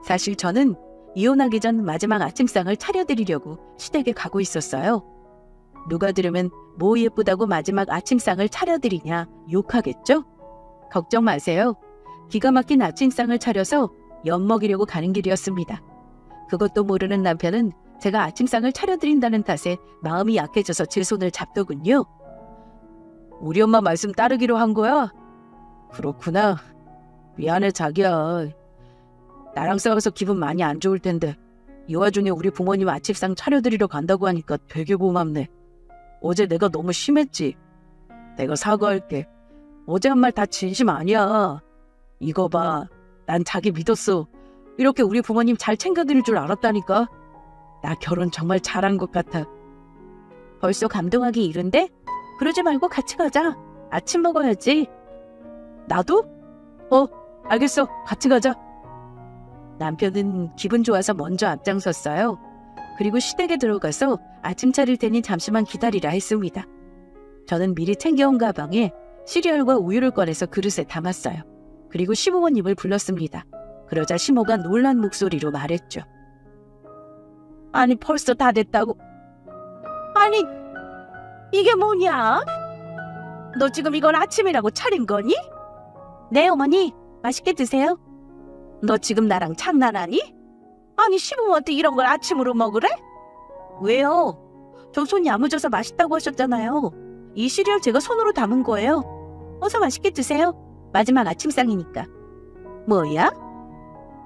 사실 저는 이혼하기 전 마지막 아침상을 차려드리려고 시댁에 가고 있었어요. 누가 들으면 뭐 예쁘다고 마지막 아침상을 차려드리냐 욕하겠죠? 걱정 마세요. 기가 막힌 아침상을 차려서 엿 먹이려고 가는 길이었습니다. 그것도 모르는 남편은 제가 아침상을 차려드린다는 탓에 마음이 약해져서 제 손을 잡더군요. 우리 엄마 말씀 따르기로 한 거야? 그렇구나. 미안해 자기야. 나랑 싸워서 기분 많이 안 좋을 텐데 이 와중에 우리 부모님 아침상 차려드리러 간다고 하니까 되게 고맙네. 어제 내가 너무 심했지. 내가 사과할게. 어제 한 말 다 진심 아니야. 이거 봐. 난 자기 믿었어. 이렇게 우리 부모님 잘 챙겨드릴 줄 알았다니까. 나 결혼 정말 잘한 것 같아. 벌써 감동하기 이른데? 그러지 말고 같이 가자. 아침 먹어야지. 나도? 알겠어. 같이 가자. 남편은 기분 좋아서 먼저 앞장섰어요. 그리고 시댁에 들어가서 아침 차릴 테니 잠시만 기다리라 했습니다. 저는 미리 챙겨온 가방에 시리얼과 우유를 꺼내서 그릇에 담았어요. 그리고 시부모님을 불렀습니다. 그러자 시모가 놀란 목소리로 말했죠. 아니 벌써 다 됐다고? 아니 이게 뭐냐? 너 지금 이건 아침이라고 차린 거니? 네 어머니 맛있게 드세요. 너 지금 나랑 장난하니? 아니 시부모한테 이런 걸 아침으로 먹으래? 왜요? 저 손 야무져서 맛있다고 하셨잖아요. 이 시리얼 제가 손으로 담은 거예요. 어서 맛있게 드세요. 마지막 아침상이니까. 뭐야?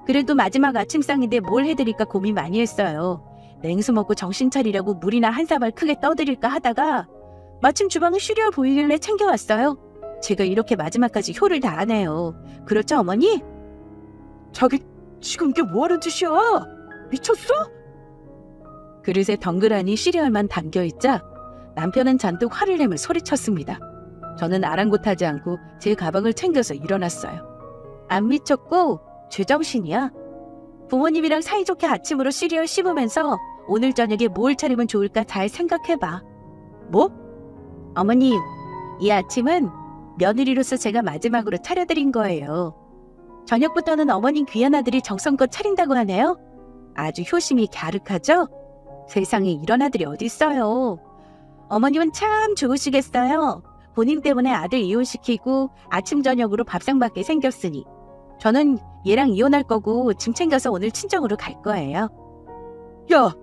그래도 마지막 아침상인데 뭘 해드릴까 고민 많이 했어요. 냉수 먹고 정신 차리려고 물이나 한 사발 크게 떠드릴까 하다가 마침 주방에 시리얼 보이길래 챙겨왔어요. 제가 이렇게 마지막까지 효를 다하네요. 그렇죠 어머니? 자기 지금 이게 뭐하는 짓이야? 미쳤어? 그릇에 덩그라니 시리얼만 담겨있자 남편은 잔뜩 화를 내며 소리쳤습니다. 저는 아랑곳하지 않고 제 가방을 챙겨서 일어났어요. 안 미쳤고 제정신이야. 부모님이랑 사이좋게 아침으로 시리얼 씹으면서 오늘 저녁에 뭘 차리면 좋을까 잘 생각해봐. 뭐? 어머님, 이 아침은 며느리로서 제가 마지막으로 차려드린 거예요. 저녁부터는 어머님 귀한 아들이 정성껏 차린다고 하네요. 아주 효심이 갸륵하죠? 세상에 이런 아들이 어딨어요. 어머님은 참 좋으시겠어요. 본인 때문에 아들 이혼시키고 아침 저녁으로 밥상 받게 생겼으니 저는 얘랑 이혼할 거고 짐 챙겨서 오늘 친정으로 갈 거예요. 야,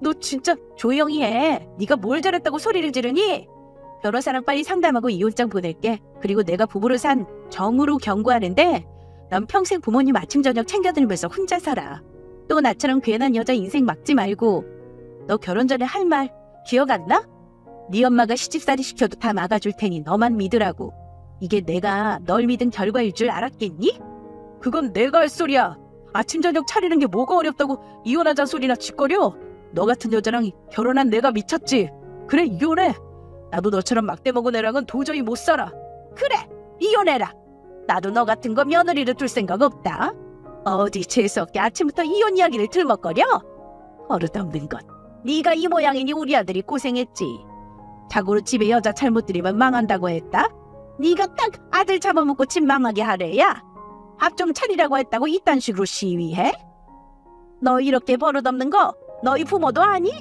너 진짜 조용히 해. 네가 뭘 잘했다고 소리를 지르니? 변호사랑 빨리 상담하고 이혼장 보낼게. 그리고 내가 부부로 산 정으로 경고하는데 넌 평생 부모님 아침 저녁 챙겨드리면서 혼자 살아. 또 나처럼 괜한 여자 인생 막지 말고. 너 결혼 전에 할 말 기억 안 나? 네 엄마가 시집살이 시켜도 다 막아줄 테니 너만 믿으라고. 이게 내가 널 믿은 결과일 줄 알았겠니? 그건 내가 할 소리야. 아침 저녁 차리는 게 뭐가 어렵다고 이혼하자 소리나 짓거려? 너 같은 여자랑 결혼한 내가 미쳤지. 그래 이혼해. 나도 너처럼 막대 먹은 애랑은 도저히 못 살아. 그래 이혼해라. 나도 너 같은 거 며느리를 둘 생각 없다. 어디 재수없게 아침부터 이혼 이야기를 들먹거려? 버릇없는 것. 네가 이 모양이니 우리 아들이 고생했지. 자고로 집에 여자 잘못 들이면 망한다고 했다? 네가 딱 아들 잡아먹고 집 망하게 하래야? 밥 좀 차리라고 했다고 이딴 식으로 시위해? 너 이렇게 버릇없는 거 너희 부모도 아니?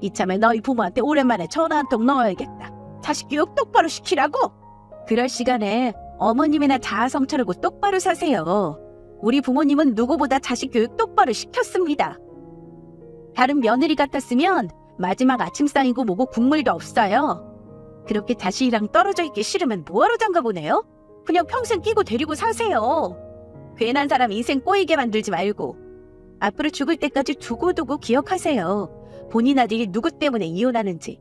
이참에 너희 부모한테 오랜만에 전화 한 통 넣어야겠다. 자식 교육 똑바로 시키라고? 그럴 시간에 어머님이나 자아성 차리고 똑바로 사세요. 우리 부모님은 누구보다 자식 교육 똑바로 시켰습니다. 다른 며느리 같았으면 마지막 아침상이고 뭐고 국물도 없어요. 그렇게 자식이랑 떨어져 있기 싫으면 뭐하러 장가 보내요? 그냥 평생 끼고 데리고 사세요. 괜한 사람 인생 꼬이게 만들지 말고. 앞으로 죽을 때까지 두고두고 기억하세요. 본인 아들이 누구 때문에 이혼하는지.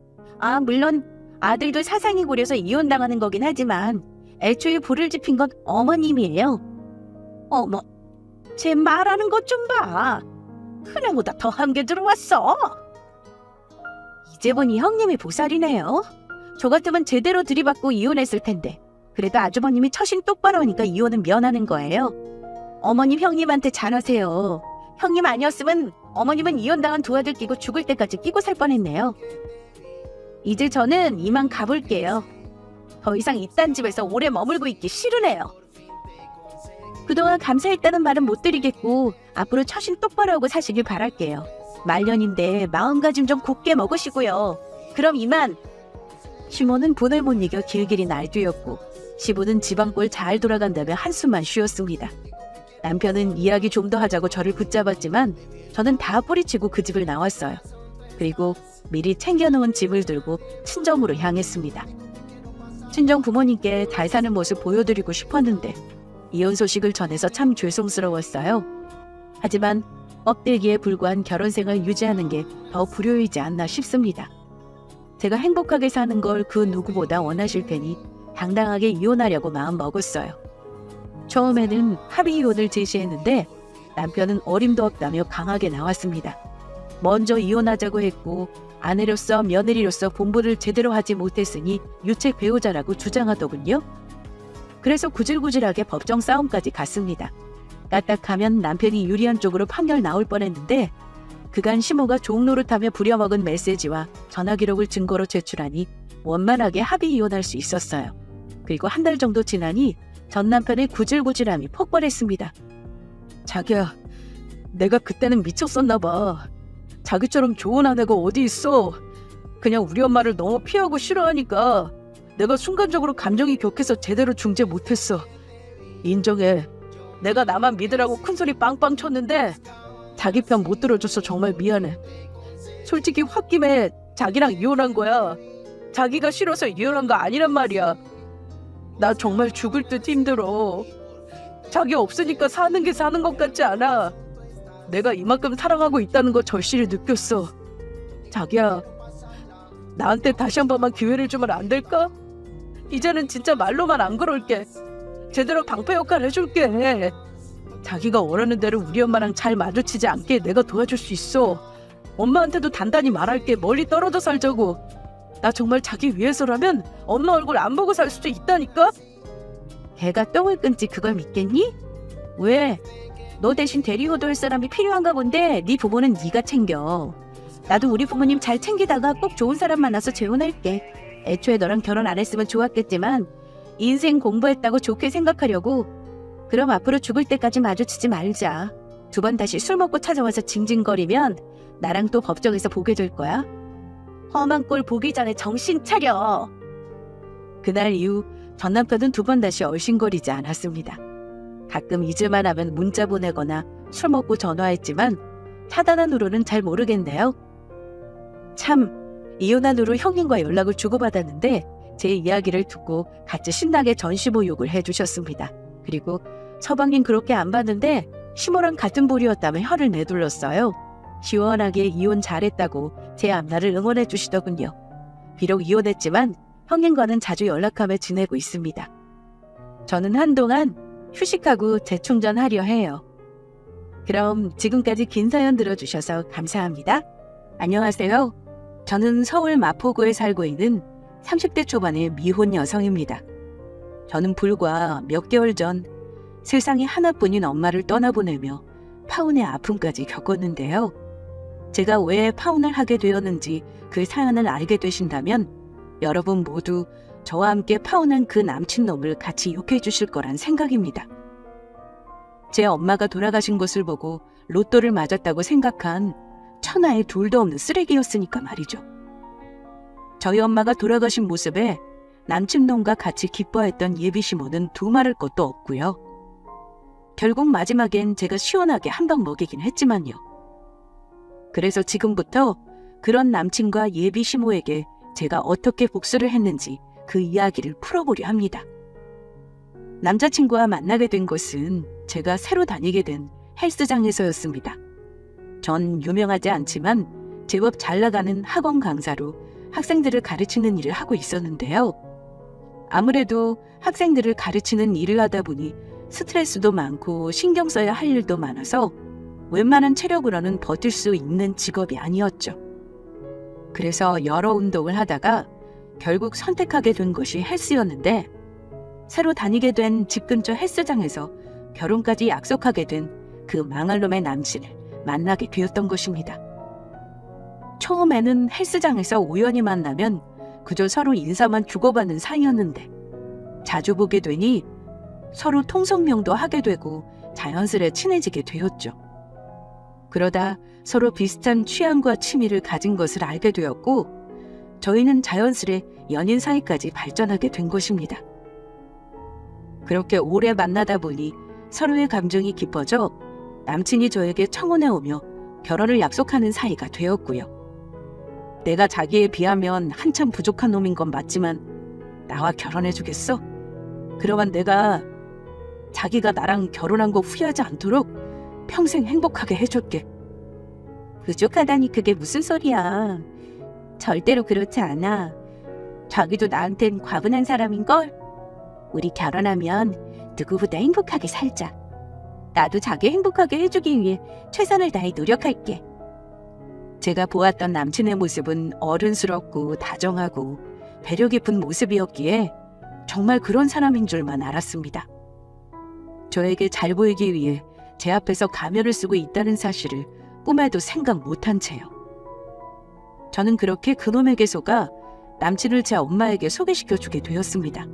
물론 아들도 사상이 고려서 이혼당하는 거긴 하지만 애초에 불을 지핀 건 어머님이에요. 어머, 제 말하는 것 좀 봐. 큰애보다 더한 게 들어왔어. 이제 보니 형님이 보살이네요. 저 같으면 제대로 들이받고 이혼했을 텐데. 그래도 아주버님이 처신 똑바로 하니까 이혼은 면하는 거예요. 어머님 형님한테 잘하세요. 형님 아니었으면 어머님은 이혼당한 두 아들 끼고 죽을 때까지 끼고 살 뻔했네요. 이제 저는 이만 가볼게요. 더 이상 이딴 집에서 오래 머물고 있기 싫으네요. 그동안 감사했다는 말은 못 드리겠고 앞으로 처신 똑바로 하고 사시길 바랄게요. 말년인데 마음가짐 좀 곱게 먹으시고요. 그럼 이만. 시모는 분을 못 이겨 길길이 날뛰었고 시부는 집안꼴 잘 돌아간다며 한숨만 쉬었습니다. 남편은 이야기 좀 더 하자고 저를 붙잡았지만 저는 다 뿌리치고 그 집을 나왔어요. 그리고 미리 챙겨놓은 짐을 들고 친정으로 향했습니다. 친정 부모님께 잘 사는 모습 보여드리고 싶었는데 이혼 소식을 전해서 참 죄송스러웠어요. 하지만 껍데기에 불과한 결혼 생활 유지하는 게 더 불효이지 않나 싶습니다. 제가 행복하게 사는 걸 그 누구보다 원하실 테니 당당하게 이혼하려고 마음 먹었어요. 처음에는 합의 이혼을 제시했는데 남편은 어림도 없다며 강하게 나왔습니다. 먼저 이혼하자고 했고 아내로서 며느리로서 본분을 제대로 하지 못했으니 유책 배우자라고 주장하더군요. 그래서 구질구질하게 법정 싸움까지 갔습니다. 까딱하면 남편이 유리한 쪽으로 판결 나올 뻔했는데 그간 시모가 종노릇하며 부려먹은 메시지와 전화 기록을 증거로 제출하니 원만하게 합의 이혼할 수 있었어요. 그리고 한 달 정도 지나니 전 남편의 구질구질함이 폭발했습니다. 자기야, 내가 그때는 미쳤었나 봐. 자기처럼 좋은 아내가 어디 있어. 그냥 우리 엄마를 너무 피하고 싫어하니까 내가 순간적으로 감정이 격해서 제대로 중재 못했어. 인정해. 내가 나만 믿으라고 큰소리 빵빵 쳤는데 자기 편 못 들어줘서 정말 미안해. 솔직히 홧김에 자기랑 이혼한 거야. 자기가 싫어서 이혼한 거 아니란 말이야. 나 정말 죽을 듯 힘들어. 자기 없으니까 사는 게 사는 것 같지 않아. 내가 이만큼 사랑하고 있다는 거 절실히 느꼈어. 자기야, 나한테 다시 한 번만 기회를 주면 안 될까? 이제는 진짜 말로만 안 그럴게. 제대로 방패 역할 해줄게. 자기가 원하는 대로 우리 엄마랑 잘 마주치지 않게 내가 도와줄 수 있어. 엄마한테도 단단히 말할게. 멀리 떨어져 살자고. 나 정말 자기 위해서라면 엄마 얼굴 안 보고 살 수도 있다니까? 걔가 똥을 끊지 그걸 믿겠니? 왜? 너 대신 대리호도할 사람이 필요한가 본데 네 부모는 네가 챙겨. 나도 우리 부모님 잘 챙기다가 꼭 좋은 사람 만나서 재혼할게. 애초에 너랑 결혼 안 했으면 좋았겠지만 인생 공부했다고 좋게 생각하려고. 그럼 앞으로 죽을 때까지 마주치지 말자. 2번 다시 술 먹고 찾아와서 징징거리면 나랑 또 법정에서 보게 될 거야. 험한 꼴 보기 전에 정신 차려. 그날 이후 전 남편은 2번 다시 얼씬거리지 않았습니다. 가끔 잊을만 하면 문자 보내거나 술 먹고 전화했지만 차단한 후로는 잘 모르겠네요. 참, 이혼한 후로 형님과 연락을 주고받았는데 제 이야기를 듣고 같이 신나게 전시모욕을 해주셨습니다. 그리고 서방님 그렇게 안 봤는데 시모랑 같은 볼이었다며 혀를 내둘렀어요. 시원하게 이혼 잘했다고 제 앞날을 응원해 주시더군요. 비록 이혼했지만 형님과는 자주 연락하며 지내고 있습니다. 저는 한동안 휴식하고 재충전하려 해요. 그럼 지금까지 긴 사연 들어주셔서 감사합니다. 안녕하세요. 저는 서울 마포구에 살고 있는 30대 초반의 미혼 여성입니다. 저는 불과 몇 개월 전 세상에 하나뿐인 엄마를 떠나보내며 파혼의 아픔까지 겪었는데요. 제가 왜 파혼을 하게 되었는지 그 사연을 알게 되신다면 여러분 모두 저와 함께 파혼한 그 남친놈을 같이 욕해 주실 거란 생각입니다. 제 엄마가 돌아가신 것을 보고 로또를 맞았다고 생각한 천하에 둘도 없는 쓰레기였으니까 말이죠. 저희 엄마가 돌아가신 모습에 남친놈과 같이 기뻐했던 예비시모는 두말할 것도 없고요. 결국 마지막엔 제가 시원하게 한 방 먹이긴 했지만요. 그래서 지금부터 그런 남친과 예비시모에게 제가 어떻게 복수를 했는지 그 이야기를 풀어보려 합니다. 남자친구와 만나게 된 것은 제가 새로 다니게 된 헬스장에서였습니다. 전 유명하지 않지만 제법 잘 나가는 학원 강사로 학생들을 가르치는 일을 하고 있었는데요. 아무래도 학생들을 가르치는 일을 하다 보니 스트레스도 많고 신경 써야 할 일도 많아서 웬만한 체력으로는 버틸 수 있는 직업이 아니었죠. 그래서 여러 운동을 하다가 결국 선택하게 된 것이 헬스였는데 새로 다니게 된 집 근처 헬스장에서 결혼까지 약속하게 된 그 망할 놈의 남친을 만나게 되었던 것입니다. 처음에는 헬스장에서 우연히 만나면 그저 서로 인사만 주고받는 사이였는데 자주 보게 되니 서로 통성명도 하게 되고 자연스레 친해지게 되었죠. 그러다 서로 비슷한 취향과 취미를 가진 것을 알게 되었고 저희는 자연스레 연인 사이까지 발전하게 된 것입니다. 그렇게 오래 만나다 보니 서로의 감정이 깊어져 남친이 저에게 청혼해 오며 결혼을 약속하는 사이가 되었고요. 내가 자기에 비하면 한참 부족한 놈인 건 맞지만 나와 결혼해주겠어? 그러면 내가 자기가 나랑 결혼한 거 후회하지 않도록 평생 행복하게 해줄게. 부족하다니 그게 무슨 소리야. 절대로 그렇지 않아. 자기도 나한텐 과분한 사람인걸? 우리 결혼하면 누구보다 행복하게 살자. 나도 자기 행복하게 해주기 위해 최선을 다해 노력할게. 제가 보았던 남친의 모습은 어른스럽고 다정하고 배려 깊은 모습이었기에 정말 그런 사람인 줄만 알았습니다. 저에게 잘 보이기 위해 제 앞에서 가면을 쓰고 있다는 사실을 꿈에도 생각 못한 채요. 저는 그렇게 그놈에게 속아 남친을 제 엄마에게 소개시켜주게 되었습니다.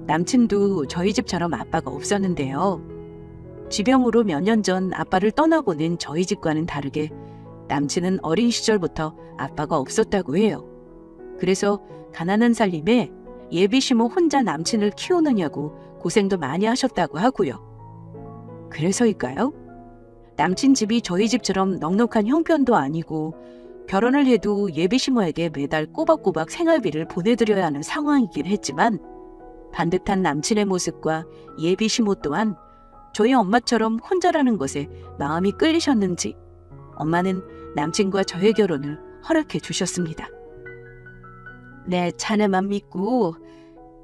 남친도 저희 집처럼 아빠가 없었는데요. 쥐병으로 몇 년 전 아빠를 떠나보낸 저희 집과는 다르게 남친은 어린 시절부터 아빠가 없었다고 해요. 그래서 가난한 살림에 예비시모 혼자 남친을 키우느냐고 고생도 많이 하셨다고 하고요. 그래서일까요? 남친 집이 저희 집처럼 넉넉한 형편도 아니고 결혼을 해도 예비시모에게 매달 꼬박꼬박 생활비를 보내드려야 하는 상황이긴 했지만 반듯한 남친의 모습과 예비시모 또한 저희 엄마처럼 혼자라는 것에 마음이 끌리셨는지 엄마는 남친과 저의 결혼을 허락해 주셨습니다. 내 자네만 믿고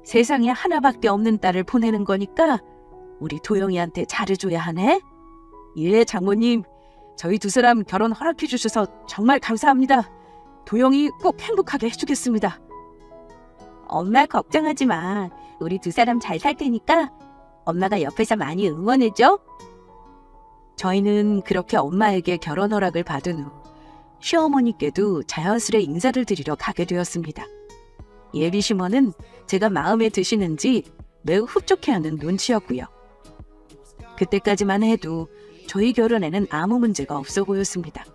세상에 하나밖에 없는 딸을 보내는 거니까 우리 도영이한테 잘해줘야 하네. 예, 장모님. 저희 두 사람 결혼 허락해 주셔서 정말 감사합니다. 도영이 꼭 행복하게 해주겠습니다. 엄마 걱정하지 마. 우리 두 사람 잘 살 테니까 엄마가 옆에서 많이 응원해줘. 저희는 그렇게 엄마에게 결혼 허락을 받은 후 시어머니께도 자연스레 인사를 드리러 가게 되었습니다. 예비시모는 제가 마음에 드시는지 매우 흡족해하는 눈치였고요. 그때까지만 해도 저희 결혼에는 아무 문제가 없어 보였습니다.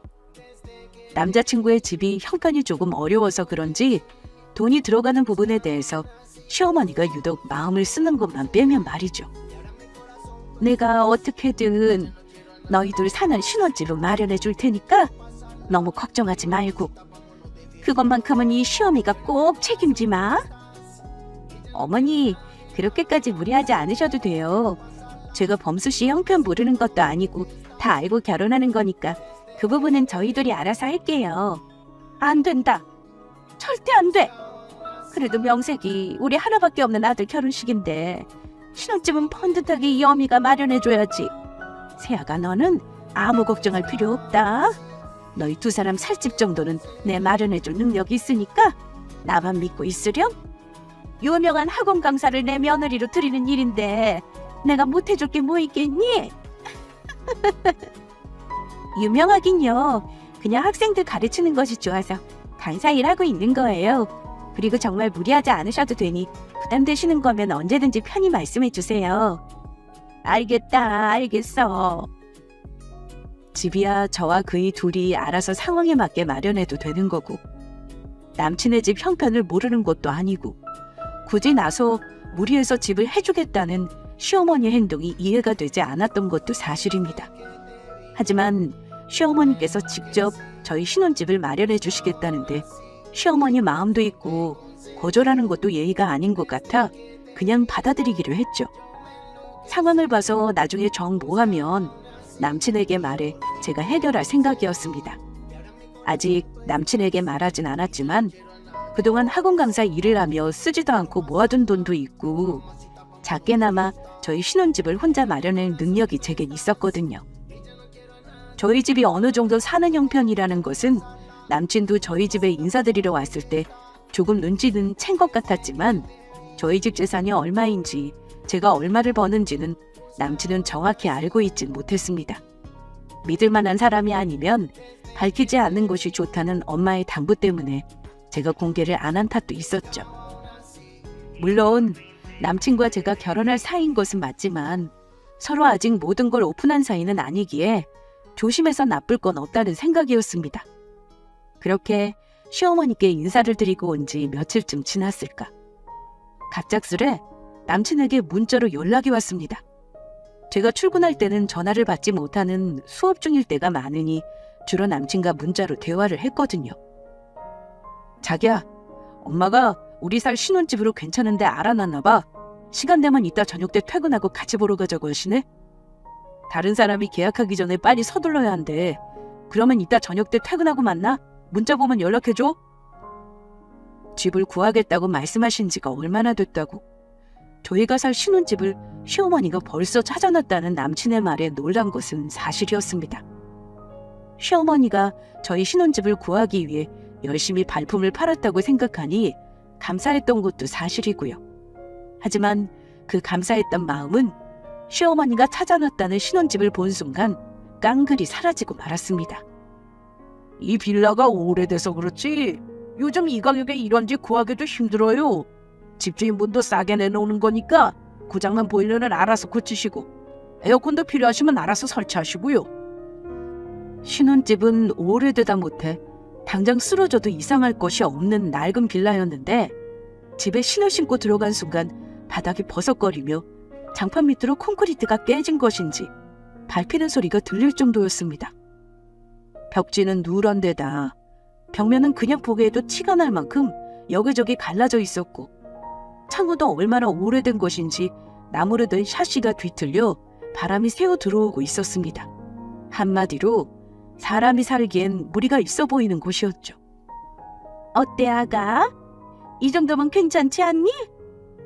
남자친구의 집이 형편이 조금 어려워서 그런지 돈이 들어가는 부분에 대해서 시어머니가 유독 마음을 쓰는 것만 빼면 말이죠. 내가 어떻게든 너희들 사는 신혼집을 마련해 줄 테니까 너무 걱정하지 말고 그것만큼은 이 시어미가 꼭 책임지 마. 어머니, 그렇게까지 무리하지 않으셔도 돼요. 제가 범수 씨 형편 모르는 것도 아니고 다 알고 결혼하는 거니까 그 부분은 저희들이 알아서 할게요. 안 된다. 절대 안 돼. 그래도 명색이 우리 하나밖에 없는 아들 결혼식인데 신혼집은 번듯하게 이 어미가 마련해줘야지. 세아가 너는 아무 걱정할 필요 없다. 너희 두 사람 살 집 정도는 내 마련해줄 능력이 있으니까 나만 믿고 있으렴. 유명한 학원 강사를 내 며느리로 드리는 일인데 내가 못해줄 게 뭐 있겠니? 유명하긴요. 그냥 학생들 가르치는 것이 좋아서 강사 일하고 있는 거예요. 그리고 정말 무리하지 않으셔도 되니 부담되시는 거면 언제든지 편히 말씀해 주세요. 알겠다, 알겠어. 집이야 저와 그이 둘이 알아서 상황에 맞게 마련해도 되는 거고 남친의 집 형편을 모르는 것도 아니고 굳이 나서 무리해서 집을 해주겠다는 시어머니의 행동이 이해가 되지 않았던 것도 사실입니다. 하지만 시어머니께서 직접 저희 신혼집을 마련해 주시겠다는데 시어머니 마음도 있고 거절하는 것도 예의가 아닌 것 같아 그냥 받아들이기로 했죠. 상황을 봐서 나중에 정모하면 남친에게 말해 제가 해결할 생각이었습니다. 아직 남친에게 말하진 않았지만 그동안 학원 강사 일을 하며 쓰지도 않고 모아둔 돈도 있고 작게나마 저희 신혼집을 혼자 마련할 능력이 제겐 있었거든요. 저희 집이 어느 정도 사는 형편이라는 것은 남친도 저희 집에 인사드리러 왔을 때 조금 눈치는 챈 것 같았지만 저희 집 재산이 얼마인지 제가 얼마를 버는지는 남친은 정확히 알고 있진 못했습니다. 믿을 만한 사람이 아니면 밝히지 않는 것이 좋다는 엄마의 당부 때문에 제가 공개를 안 한 탓도 있었죠. 물론 남친과 제가 결혼할 사이인 것은 맞지만 서로 아직 모든 걸 오픈한 사이는 아니기에 조심해서 나쁠 건 없다는 생각이었습니다. 그렇게 시어머니께 인사를 드리고 온 지 며칠쯤 지났을까. 갑작스레 남친에게 문자로 연락이 왔습니다. 제가 출근할 때는 전화를 받지 못하는 수업 중일 때가 많으니 주로 남친과 문자로 대화를 했거든요. 자기야, 엄마가 우리 살 신혼집으로 괜찮은데 알아놨나 봐. 시간 되면 이따 저녁 때 퇴근하고 같이 보러 가자고 하시네. 다른 사람이 계약하기 전에 빨리 서둘러야 한대. 그러면 이따 저녁 때 퇴근하고 만나? 문자 보면 연락해줘. 집을 구하겠다고 말씀하신 지가 얼마나 됐다고. 저희가 살 신혼집을 시어머니가 벌써 찾아놨다는 남친의 말에 놀란 것은 사실이었습니다. 시어머니가 저희 신혼집을 구하기 위해 열심히 발품을 팔았다고 생각하니 감사했던 것도 사실이고요. 하지만 그 감사했던 마음은 시어머니가 찾아놨다는 신혼집을 본 순간 깡그리 사라지고 말았습니다. 이 빌라가 오래돼서 그렇지 요즘 이 가격에 이런 집 구하기도 힘들어요. 집주인분도 싸게 내놓는 거니까 고장난 보일러는 알아서 고치시고 에어컨도 필요하시면 알아서 설치하시고요. 신혼집은 오래되다 못해 당장 쓰러져도 이상할 것이 없는 낡은 빌라였는데 집에 신을 신고 들어간 순간 바닥이 버석거리며 장판 밑으로 콘크리트가 깨진 것인지 밟히는 소리가 들릴 정도였습니다. 벽지는 누런 데다 벽면은 그냥 보기에도 티가 날 만큼 여기저기 갈라져 있었고 창호도 얼마나 오래된 것인지 나무로 된 샤시가 뒤틀려 바람이 새어 들어오고 있었습니다. 한마디로 사람이 살기엔 무리가 있어 보이는 곳이었죠. 어때 아가? 이 정도면 괜찮지 않니?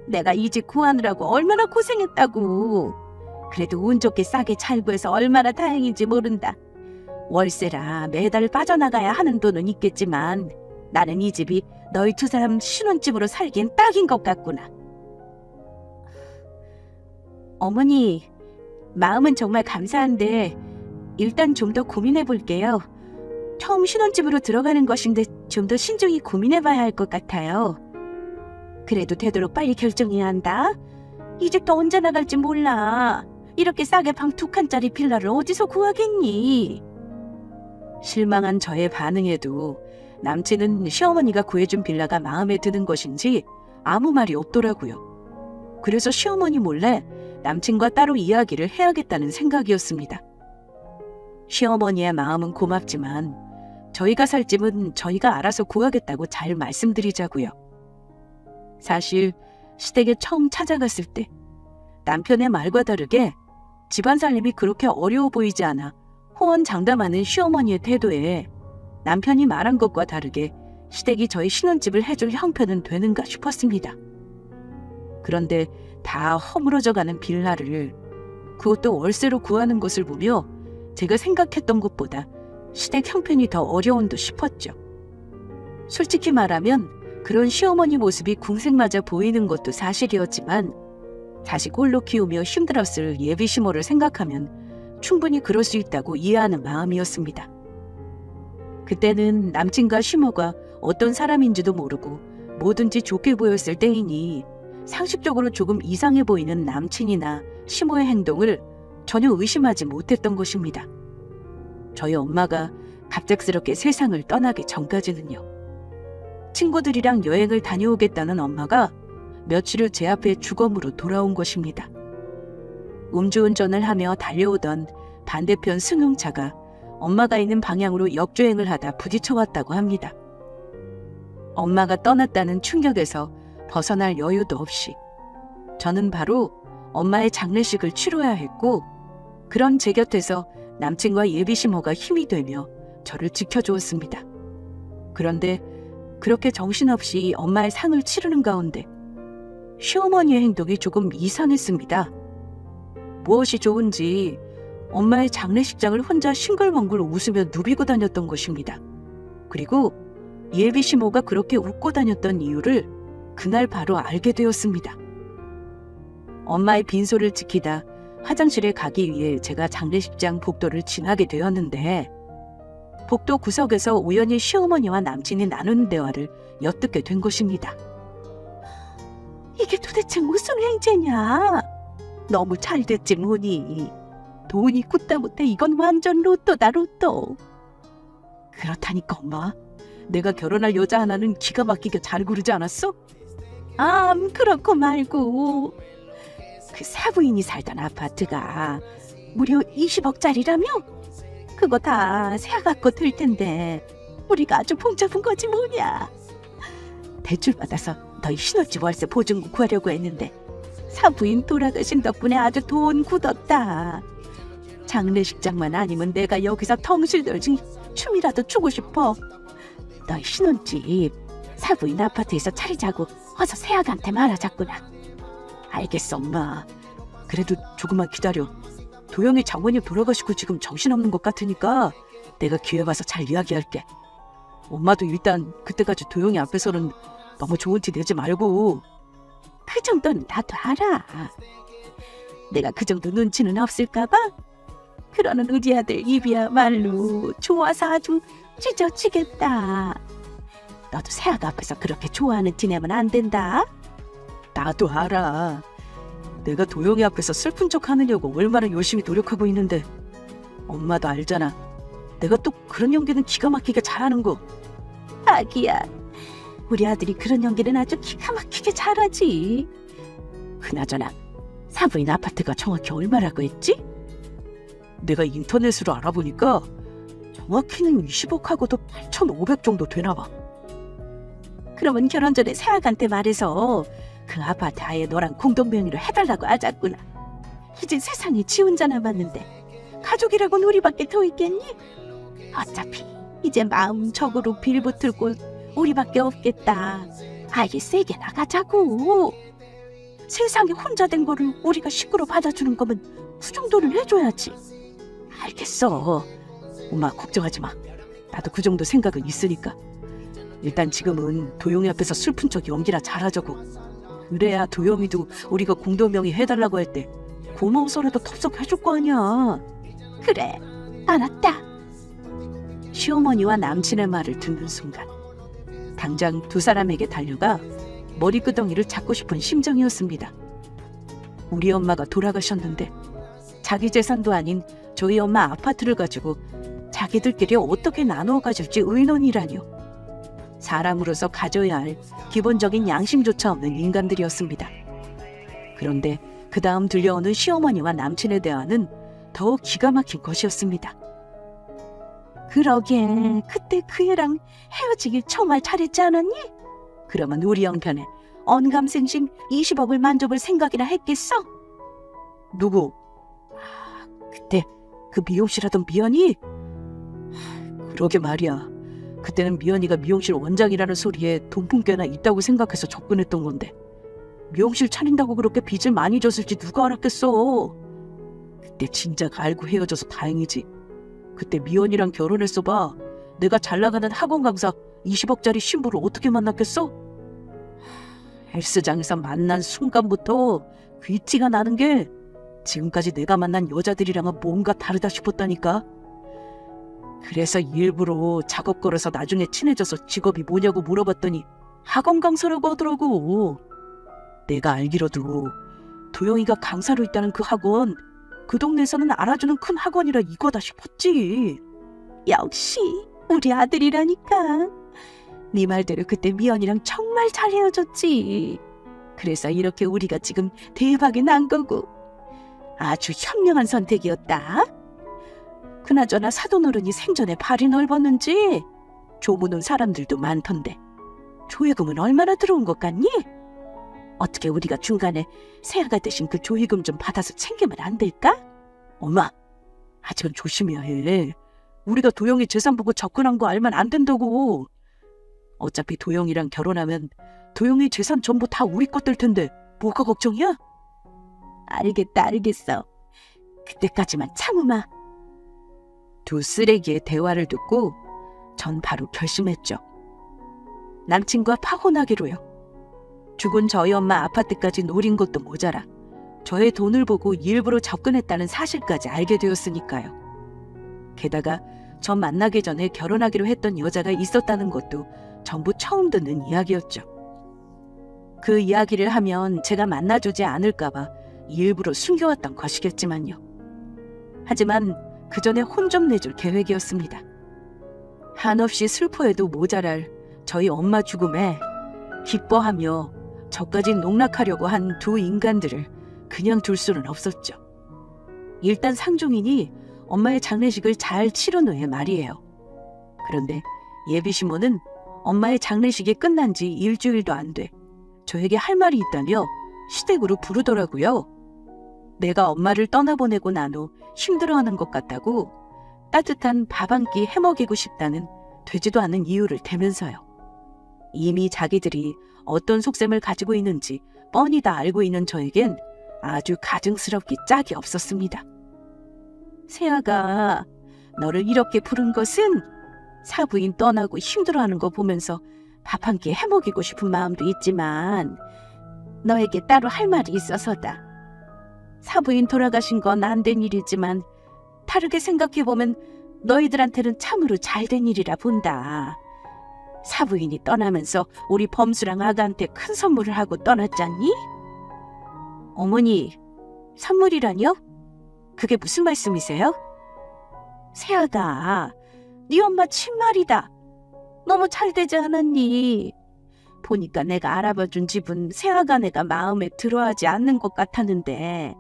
내가 이 집 구하느라고 얼마나 고생했다고. 그래도 운 좋게 싸게 잘 구해서 얼마나 다행인지 모른다. 월세라 매달 빠져나가야 하는 돈은 있겠지만 나는 이 집이 너희 두 사람 신혼집으로 살기엔 딱인 것 같구나. 어머니, 마음은 정말 감사한데 일단 좀 더 고민해 볼게요. 처음 신혼집으로 들어가는 것인데 좀 더 신중히 고민해 봐야 할 것 같아요. 그래도 되도록 빨리 결정해야 한다. 이 집도 언제 나갈지 몰라. 이렇게 싸게 방 2칸짜리 빌라를 어디서 구하겠니? 실망한 저의 반응에도 남친은 시어머니가 구해준 빌라가 마음에 드는 것인지 아무 말이 없더라고요. 그래서 시어머니 몰래 남친과 따로 이야기를 해야겠다는 생각이었습니다. 시어머니의 마음은 고맙지만 저희가 살 집은 저희가 알아서 구하겠다고 잘 말씀드리자고요. 사실 시댁에 처음 찾아갔을 때 남편의 말과 다르게 집안 살림이 그렇게 어려워 보이지 않아 호언장담하는 시어머니의 태도에 남편이 말한 것과 다르게 시댁이 저희 신혼집을 해줄 형편은 되는가 싶었습니다. 그런데 다 허물어져가는 빌라를 그것도 월세로 구하는 것을 보며 제가 생각했던 것보다 시댁 형편이 더 어려운 듯 싶었죠. 솔직히 말하면 그런 시어머니 모습이 궁색맞아 보이는 것도 사실이었지만 자식 홀로 키우며 힘들었을 예비 시모를 생각하면 충분히 그럴 수 있다고 이해하는 마음이었습니다. 그때는 남친과 시모가 어떤 사람인지도 모르고 뭐든지 좋게 보였을 때이니 상식적으로 조금 이상해 보이는 남친이나 시모의 행동을 전혀 의심하지 못했던 것입니다. 저희 엄마가 갑작스럽게 세상을 떠나기 전까지는요. 친구들이랑 여행을 다녀오겠다는 엄마가 며칠 후 제 앞에 주검으로 돌아온 것입니다. 음주운전을 하며 달려오던 반대편 승용차가 엄마가 있는 방향으로 역주행을 하다 부딪혀왔다고 합니다. 엄마가 떠났다는 충격에서 벗어날 여유도 없이 저는 바로 엄마의 장례식을 치러야 했고 그런 제 곁에서 남친과 예비시모가 힘이 되며 저를 지켜주었습니다. 그런데 그렇게 정신없이 엄마의 상을 치르는 가운데 시어머니의 행동이 조금 이상했습니다. 무엇이 좋은지 엄마의 장례식장을 혼자 싱글벙글 웃으며 누비고 다녔던 것입니다. 그리고 예비시모가 그렇게 웃고 다녔던 이유를 그날 바로 알게 되었습니다. 엄마의 빈소를 지키다 화장실에 가기 위해 제가 장례식장 복도를 지나게 되었는데 복도 구석에서 우연히 시어머니와 남친이 나누는 대화를 엿듣게 된 것입니다. 이게 도대체 무슨 행제냐? 너무 잘 됐지 뭐니. 돈이 굳다 못해 이건 완전 로또다 로또. 그렇다니까 엄마. 내가 결혼할 여자 하나는 기가 막히게 잘 고르지 않았어? 그렇고 말고 그 사부인이 살던 아파트가 무려 20억짜리라며? 그거 다 세아갖고 들 텐데 우리가 아주 복잡한 거지 뭐냐. 대출 받아서 너희 신혼집 월세 보증금 구하려고 했는데 사부인 돌아가신 덕분에 아주 돈 굳었다. 장례식장만 아니면 내가 여기서 덩실 돌지 춤이라도 추고 싶어. 너희 신혼집 사부인 아파트에서 차리자고 어서 세아가한테 말하자꾸나. 알겠어 엄마. 그래도 조금만 기다려. 도영이 장모님 돌아가시고 지금 정신없는 것 같으니까 내가 기회 봐서 잘 이야기할게. 엄마도 일단 그때까지 도영이 앞에서는 너무 좋은 티 내지 말고. 그 정도는 나도 알아. 내가 그 정도 눈치는 없을까봐? 그러는 우리 아들 입이야말로 좋아서 아주 찢어지겠다. 너도 세아가 앞에서 그렇게 좋아하는 티 내면 안 된다. 나도 알아. 내가 도영이 앞에서 슬픈 척 하느냐고 얼마나 열심히 노력하고 있는데 엄마도 알잖아. 내가 또 그런 연기는 기가 막히게 잘하는 거. 아기야, 우리 아들이 그런 연기는 아주 기가 막히게 잘하지. 그나저나 사부인 아파트가 정확히 얼마라고 했지? 내가 인터넷으로 알아보니까 정확히는 20억하고도 8,500 정도 되나 봐. 그러면 결혼 전에 세아가한테 말해서 그 아파트 아예 너랑 공동명의로 해달라고 하자꾸나. 이제 세상에 지 혼자 남았는데 가족이라고는 우리밖에 더 있겠니? 어차피 이제 마음적으로 빌붙을 곳 우리밖에 없겠다. 아예 세게 나가자고. 세상에 혼자 된 거를 우리가 식구로 받아주는 거면 그 정도는 해줘야지. 알겠어. 엄마 걱정하지 마. 나도 그 정도 생각은 있으니까. 일단 지금은 도영이 앞에서 슬픈 척 연기나 잘하자고. 그래야 도영이도 우리가 공동명의 해달라고 할 때 고마워서라도 덥석 해줄 거 아니야. 그래, 알았다. 시어머니와 남친의 말을 듣는 순간 당장 두 사람에게 달려가 머리끄덩이를 잡고 싶은 심정이었습니다. 우리 엄마가 돌아가셨는데 자기 재산도 아닌 저희 엄마 아파트를 가지고 자기들끼리 어떻게 나누어 가질지 의논이라뇨. 사람으로서 가져야 할 기본적인 양심조차 없는 인간들이었습니다. 그런데 그 다음 들려오는 시어머니와 남친의 대화는 더욱 기가 막힌 것이었습니다. 그러게 그때 그 애랑 헤어지길 정말 잘했지 않았니? 그러면 우리 형편에 언감생심 20억을 만져볼 생각이나 했겠어? 누구? 그때 그 미용실 하던 미연이? 그러게 말이야. 그때는 미연이가 미용실 원장이라는 소리에 돈푼개나 있다고 생각해서 접근했던 건데 미용실 차린다고 그렇게 빚을 많이 졌을지 누가 알았겠어. 그때 진작 알고 헤어져서 다행이지. 그때 미연이랑 결혼했어 봐. 내가 잘나가는 학원 강사 20억짜리 신부를 어떻게 만났겠어? 헬스장에서 만난 순간부터 귀티가 나는 게 지금까지 내가 만난 여자들이랑은 뭔가 다르다 싶었다니까. 그래서 일부러 작업 걸어서 나중에 친해져서 직업이 뭐냐고 물어봤더니 학원 강사라고 하더라고. 내가 알기로도 도영이가 강사로 있다는 그 학원, 그 동네에서는 알아주는 큰 학원이라 이거다 싶었지. 역시 우리 아들이라니까. 네 말대로 그때 미연이랑 정말 잘 헤어졌지. 그래서 이렇게 우리가 지금 대박이 난 거고. 아주 현명한 선택이었다. 그나저나 사돈어른이 생전에 발이 넓었는지 조문 온 사람들도 많던데 조회금은 얼마나 들어온 것 같니? 어떻게 우리가 중간에 세아가 대신 그 조회금 좀 받아서 챙기면 안 될까? 엄마, 아직은 조심해야 해. 우리가 도영이 재산 보고 접근한 거 알면 안 된다고. 어차피 도영이랑 결혼하면 도영이 재산 전부 다 우리 것 될 텐데 뭐가 걱정이야? 알겠어. 그때까지만 참으마. 두 쓰레기의 대화를 듣고 전 바로 결심했죠. 남친과 파혼하기로요. 죽은 저희 엄마 아파트까지 노린 것도 모자라 저의 돈을 보고 일부러 접근했다는 사실까지 알게 되었으니까요. 게다가 전 만나기 전에 결혼하기로 했던 여자가 있었다는 것도 전부 처음 듣는 이야기였죠. 그 이야기를 하면 제가 만나주지 않을까 봐 일부러 숨겨왔던 것이겠지만요. 하지만 그 전에 혼 좀 내줄 계획이었습니다. 한없이 슬퍼해도 모자랄 저희 엄마 죽음에 기뻐하며 저까지 농락하려고 한 두 인간들을 그냥 둘 수는 없었죠. 일단 상종인이 엄마의 장례식을 잘 치른 후에 말이에요. 그런데 예비신부는 엄마의 장례식이 끝난 지 일주일도 안 돼 저에게 할 말이 있다며 시댁으로 부르더라고요. 내가 엄마를 떠나보내고 난 후 힘들어하는 것 같다고 따뜻한 밥 한 끼 해먹이고 싶다는 되지도 않은 이유를 대면서요. 이미 자기들이 어떤 속셈을 가지고 있는지 뻔히 다 알고 있는 저에겐 아주 가증스럽기 짝이 없었습니다. 세아가 너를 이렇게 부른 것은 사부인 떠나고 힘들어하는 거 보면서 밥 한 끼 해먹이고 싶은 마음도 있지만 너에게 따로 할 말이 있어서다. 사부인 돌아가신 건 안 된 일이지만 다르게 생각해보면 너희들한테는 참으로 잘된 일이라 본다. 사부인이 떠나면서 우리 범수랑 아가한테 큰 선물을 하고 떠났잖니? 어머니, 선물이라뇨? 그게 무슨 말씀이세요? 세아가, 네 엄마 친말이다. 너무 잘되지 않았니? 보니까 내가 알아봐준 집은 세아가 내가 마음에 들어하지 않는 것 같았는데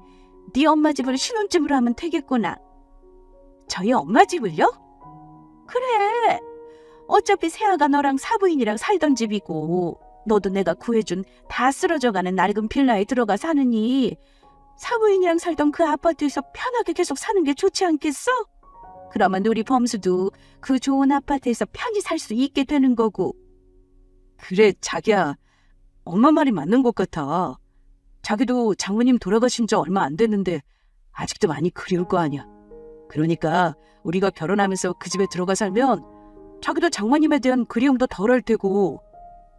네 엄마 집을 신혼집으로 하면 되겠구나. 저희 엄마 집을요? 그래. 어차피 세아가 너랑 사부인이랑 살던 집이고 너도 내가 구해준 다 쓰러져가는 낡은 빌라에 들어가 사느니 사부인이랑 살던 그 아파트에서 편하게 계속 사는 게 좋지 않겠어? 그러면 우리 범수도 그 좋은 아파트에서 편히 살 수 있게 되는 거고. 그래, 자기야. 엄마 말이 맞는 것 같아. 자기도 장모님 돌아가신 지 얼마 안 됐는데 아직도 많이 그리울 거 아니야. 그러니까 우리가 결혼하면서 그 집에 들어가 살면 자기도 장모님에 대한 그리움도 덜할 테고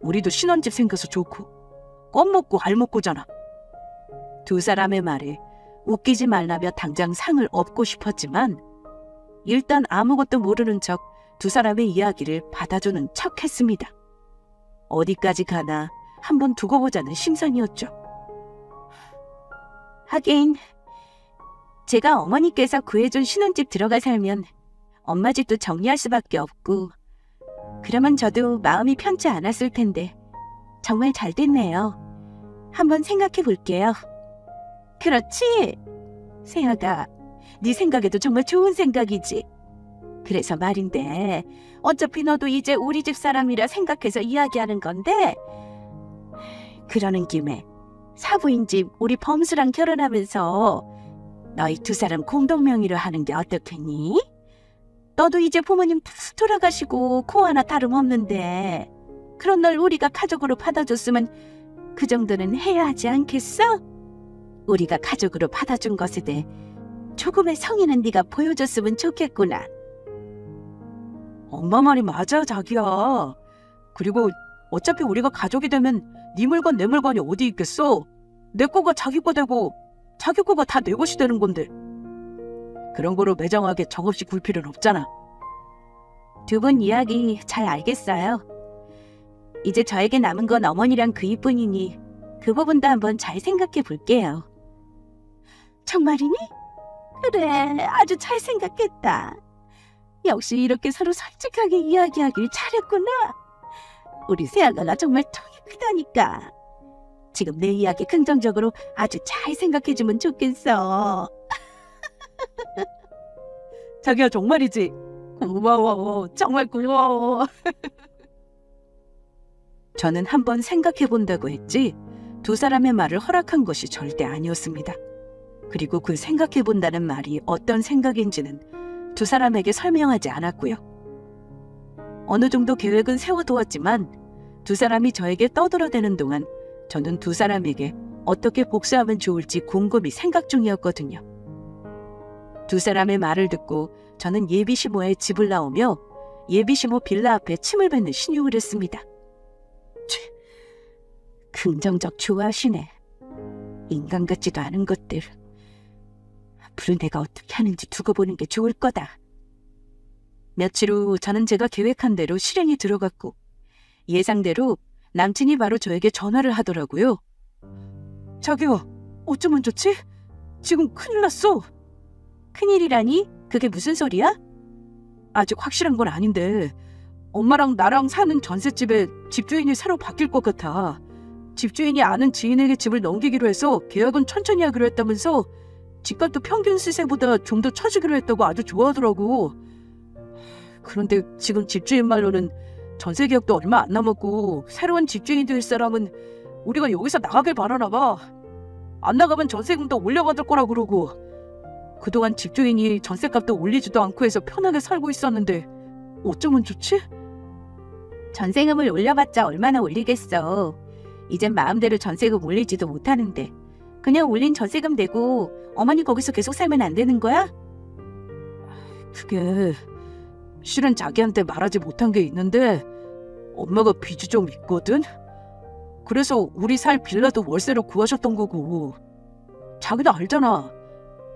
우리도 신혼집 생겨서 좋고 껌 먹고 알 먹고잖아. 두 사람의 말에 웃기지 말라며 당장 상을 업고 싶었지만 일단 아무것도 모르는 척 두 사람의 이야기를 받아주는 척 했습니다. 어디까지 가나 한번 두고 보자는 심산이었죠. 하긴 제가 어머니께서 구해준 신혼집 들어가 살면 엄마 집도 정리할 수밖에 없고 그러면 저도 마음이 편치 않았을 텐데 정말 잘 됐네요. 한번 생각해 볼게요. 그렇지? 세아가 네 생각에도 정말 좋은 생각이지. 그래서 말인데 어차피 너도 이제 우리 집 사람이라 생각해서 이야기하는 건데 그러는 김에 사부인 집 우리 범수랑 결혼하면서 너희 두 사람 공동 명의로 하는 게 어떻겠니? 너도 이제 부모님 다 돌아가시고 코 하나 다름없는데 그런 널 우리가 가족으로 받아줬으면 그 정도는 해야 하지 않겠어? 우리가 가족으로 받아준 것에 대해 조금의 성의는 네가 보여줬으면 좋겠구나. 엄마 말이 맞아, 자기야. 그리고 어차피 우리가 가족이 되면 네 물건 내 물건이 어디 있겠어? 내 거가 자기 거 되고 자기 거가 다 내 것이 되는 건데 그런 거로 매정하게 정없이 굴 필요는 없잖아. 두 분 이야기 잘 알겠어요. 이제 저에게 남은 건 어머니랑 그이뿐이니 그 부분도 한번 잘 생각해 볼게요. 정말이니? 그래, 아주 잘 생각했다. 역시 이렇게 서로 솔직하게 이야기하길 잘했구나. 우리 세아가가 정말 통이 크다니까. 지금 내 이야기 긍정적으로 아주 잘 생각해주면 좋겠어. 자기야, 정말이지? 고마워. 정말 고마워. 저는 한번 생각해본다고 했지 두 사람의 말을 허락한 것이 절대 아니었습니다. 그리고 그 생각해본다는 말이 어떤 생각인지는 두 사람에게 설명하지 않았고요. 어느 정도 계획은 세워두었지만 두 사람이 저에게 떠들어대는 동안 저는 두 사람에게 어떻게 복수하면 좋을지 곰곰이 생각 중이었거든요. 두 사람의 말을 듣고 저는 예비시모의 집을 나오며 예비시모 빌라 앞에 침을 뱉는 신용을 했습니다. 긍정적 좋아하시네. 인간 같지도 않은 것들. 앞으로 내가 어떻게 하는지 두고 보는 게 좋을 거다. 며칠 후 저는 제가 계획한 대로 실행에 들어갔고 예상대로 남친이 바로 저에게 전화를 하더라고요. 자기야, 어쩌면 좋지? 지금 큰일 났어. 큰일이라니? 그게 무슨 소리야? 아직 확실한 건 아닌데 엄마랑 나랑 사는 전셋집에 집주인이 새로 바뀔 것 같아. 집주인이 아는 지인에게 집을 넘기기로 해서 계약은 천천히 하기로 했다면서 집값도 평균 시세보다 좀 더 쳐주기로 했다고 아주 좋아하더라고. 그런데 지금 집주인 말로는 전세 계약도 얼마 안 남았고 새로운 집주인이 될 사람은 우리가 여기서 나가길 바라나 봐. 안 나가면 전세금도 올려받을 거라 그러고 그동안 집주인이 전세값도 올리지도 않고 해서 편하게 살고 있었는데 어쩌면 좋지? 전세금을 올려봤자 얼마나 올리겠어. 이젠 마음대로 전세금 올리지도 못하는데 그냥 올린 전세금 내고 어머니 거기서 계속 살면 안 되는 거야? 그게 실은 자기한테 말하지 못한 게 있는데 엄마가 빚이 좀 있거든? 그래서 우리 살 빌라도 월세로 구하셨던 거고 자기도 알잖아.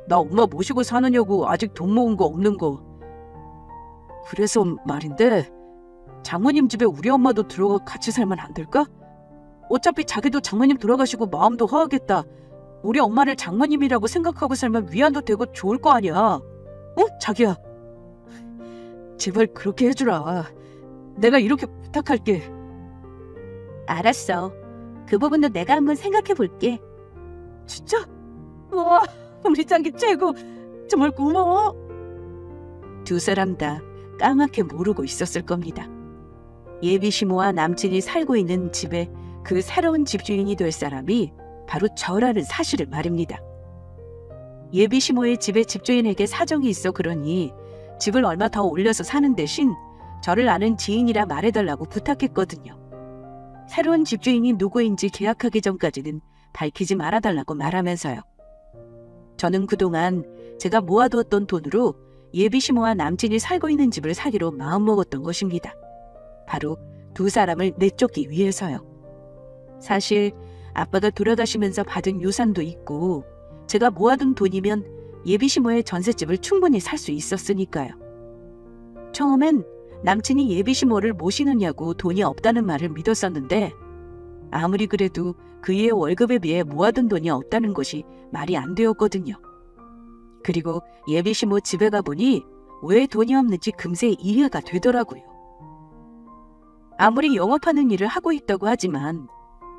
나 엄마 모시고 사느냐고 아직 돈 모은 거 없는 거. 그래서 말인데 장모님 집에 우리 엄마도 들어가 같이 살면 안 될까? 어차피 자기도 장모님 돌아가시고 마음도 허하겠다. 우리 엄마를 장모님이라고 생각하고 살면 위안도 되고 좋을 거 아니야. 어? 자기야. 제발 그렇게 해주라. 내가 이렇게 부탁할게. 알았어. 그 부분도 내가 한번 생각해 볼게. 진짜? 와, 우리 짱기 최고. 정말 고마워. 두 사람 다 까맣게 모르고 있었을 겁니다. 예비 시모와 남친이 살고 있는 집에 그 새로운 집주인이 될 사람이 바로 저라는 사실을 말입니다. 예비 시모의 집의 집주인에게 사정이 있어 그러니 집을 얼마 더 올려서 사는 대신 저를 아는 지인이라 말해달라고 부탁했거든요. 새로운 집주인이 누구인지 계약하기 전까지는 밝히지 말아달라고 말하면서요. 저는 그동안 제가 모아두었던 돈으로 예비 시모와 남친이 살고 있는 집을 사기로 마음먹었던 것입니다. 바로 두 사람을 내쫓기 위해서요. 사실 아빠가 돌아가시면서 받은 유산도 있고 제가 모아둔 돈이면 예비 시모의 전셋집을 충분히 살 수 있었으니까요. 처음엔 남친이 예비 시모를 모시느냐고 돈이 없다는 말을 믿었었는데 아무리 그래도 그의 월급에 비해 모아둔 돈이 없다는 것이 말이 안 되었거든요. 그리고 예비 시모 집에 가보니 왜 돈이 없는지 금세 이해가 되더라고요. 아무리 영업하는 일을 하고 있다고 하지만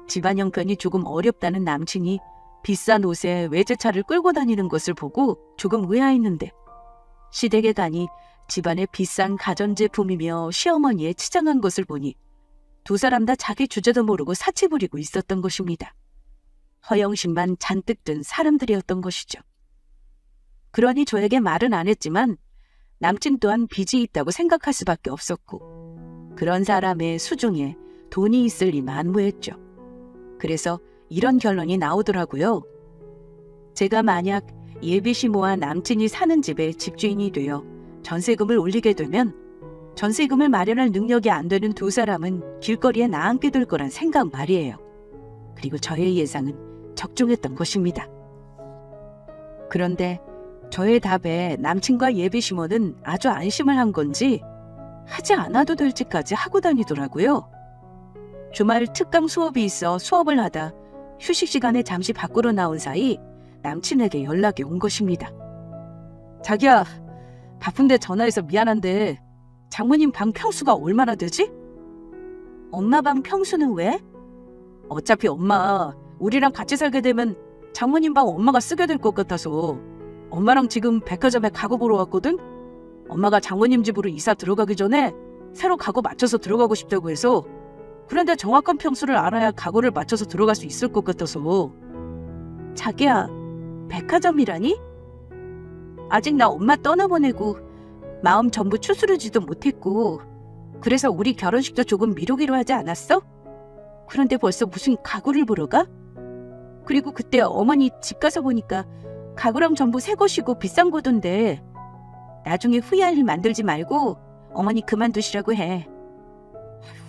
집안 형편이 조금 어렵다는 남친이 비싼 옷에 외제차를 끌고 다니는 것을 보고 조금 의아했는데 시댁에 가니 집안의 비싼 가전제품이며 시어머니에 치장한 것을 보니 두 사람 다 자기 주제도 모르고 사치 부리고 있었던 것입니다. 허영심만 잔뜩 든 사람들이었던 것이죠. 그러니 저에게 말은 안 했지만 남친 또한 빚이 있다고 생각할 수밖에 없었고 그런 사람의 수중에 돈이 있을 리 만무했죠. 그래서 이런 결론이 나오더라고요. 제가 만약 예비 시모와 남친이 사는 집의 집주인이 되어 전세금을 올리게 되면 전세금을 마련할 능력이 안 되는 두 사람은 길거리에 나앉게 될 거란 생각 말이에요. 그리고 저의 예상은 적중했던 것입니다. 그런데 저의 답에 남친과 예비 시모는 아주 안심을 한 건지 하지 않아도 될지까지 하고 다니더라고요. 주말 특강 수업이 있어 수업을 하다 휴식 시간에 잠시 밖으로 나온 사이 남친에게 연락이 온 것입니다. 자기야, 바쁜데 전화해서 미안한데 장모님 방 평수가 얼마나 되지? 엄마 방 평수는 왜? 어차피 엄마 우리랑 같이 살게 되면 장모님 방 엄마가 쓰게 될 것 같아서 엄마랑 지금 백화점에 가구 보러 왔거든? 엄마가 장모님 집으로 이사 들어가기 전에 새로 가구 맞춰서 들어가고 싶다고 해서 그런데 정확한 평수를 알아야 가구를 맞춰서 들어갈 수 있을 것 같아서. 자기야, 백화점이라니? 아직 나 엄마 떠나보내고 마음 전부 추스르지도 못했고 그래서 우리 결혼식도 조금 미루기로 하지 않았어? 그런데 벌써 무슨 가구를 보러 가? 그리고 그때 어머니 집 가서 보니까 가구랑 전부 새 것이고 비싼 거던데 나중에 후회할 일 만들지 말고 어머니 그만두시라고 해.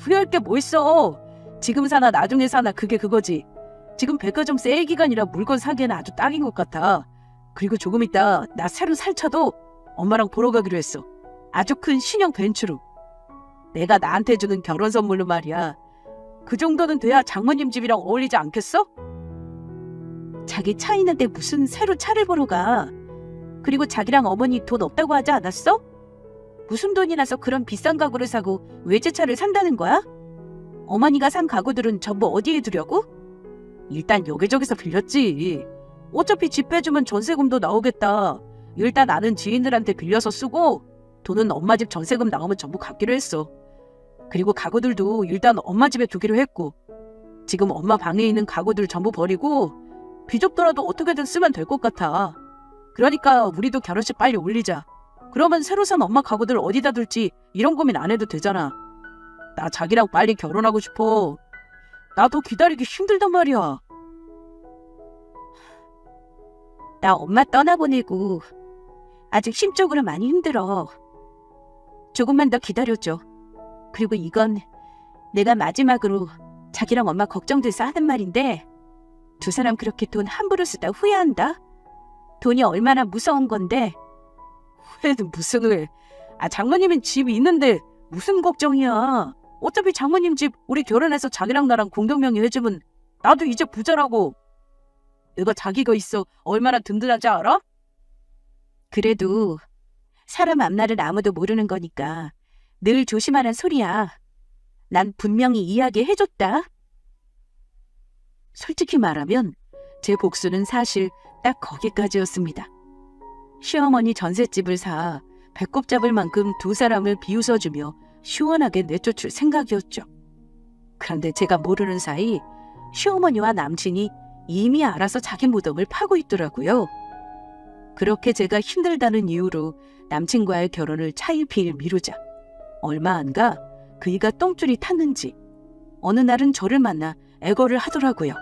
후회할 게 뭐 있어. 지금 사나 나중에 사나 그게 그거지. 지금 백화점 세일 기간이라 물건 사기에는 아주 딱인 것 같아. 그리고 조금 있다 나 새로 살 차도 엄마랑 보러 가기로 했어. 아주 큰 신형 벤츠로. 내가 나한테 주는 결혼 선물로 말이야. 그 정도는 돼야 장모님 집이랑 어울리지 않겠어? 자기 차 있는데 무슨 새로 차를 보러 가. 그리고 자기랑 어머니 돈 없다고 하지 않았어? 무슨 돈이 나서 그런 비싼 가구를 사고 외제차를 산다는 거야? 어머니가 산 가구들은 전부 어디에 두려고? 일단 여기저기서 빌렸지. 어차피 집 빼주면 전세금도 나오겠다. 일단 아는 지인들한테 빌려서 쓰고 돈은 엄마 집 전세금 나오면 전부 갚기로 했어. 그리고 가구들도 일단 엄마 집에 두기로 했고 지금 엄마 방에 있는 가구들 전부 버리고 비좁더라도 어떻게든 쓰면 될 것 같아. 그러니까 우리도 결혼식 빨리 올리자. 그러면 새로 산 엄마 가구들 어디다 둘지 이런 고민 안 해도 되잖아. 나 자기랑 빨리 결혼하고 싶어. 나 더 기다리기 힘들단 말이야. 나 엄마 떠나보내고 아직 심적으로 많이 힘들어. 조금만 더 기다려줘. 그리고 이건 내가 마지막으로 자기랑 엄마 걱정돼서 하는 말인데 두 사람 그렇게 돈 함부로 쓰다 후회한다? 돈이 얼마나 무서운 건데. 후회는 무슨 후회. 장모님은 집이 있는데 무슨 걱정이야. 어차피 장모님 집 우리 결혼해서 자기랑 나랑 공동명의 해주면 나도 이제 부자라고. 내가 자기가 있어 얼마나 든든한지 알아? 그래도 사람 앞날을 아무도 모르는 거니까 늘 조심하란 소리야. 난 분명히 이야기해줬다. 솔직히 말하면 제 복수는 사실 딱 거기까지였습니다. 시어머니 전셋집을 사 배꼽 잡을 만큼 두 사람을 비웃어주며 시원하게 내쫓을 생각이었죠. 그런데 제가 모르는 사이 시어머니와 남친이 이미 알아서 자기 무덤을 파고 있더라고요. 그렇게 제가 힘들다는 이유로 남친과의 결혼을 차일피일 미루자 얼마 안 가 그이가 똥줄이 탔는지 어느 날은 저를 만나 애걸을 하더라고요.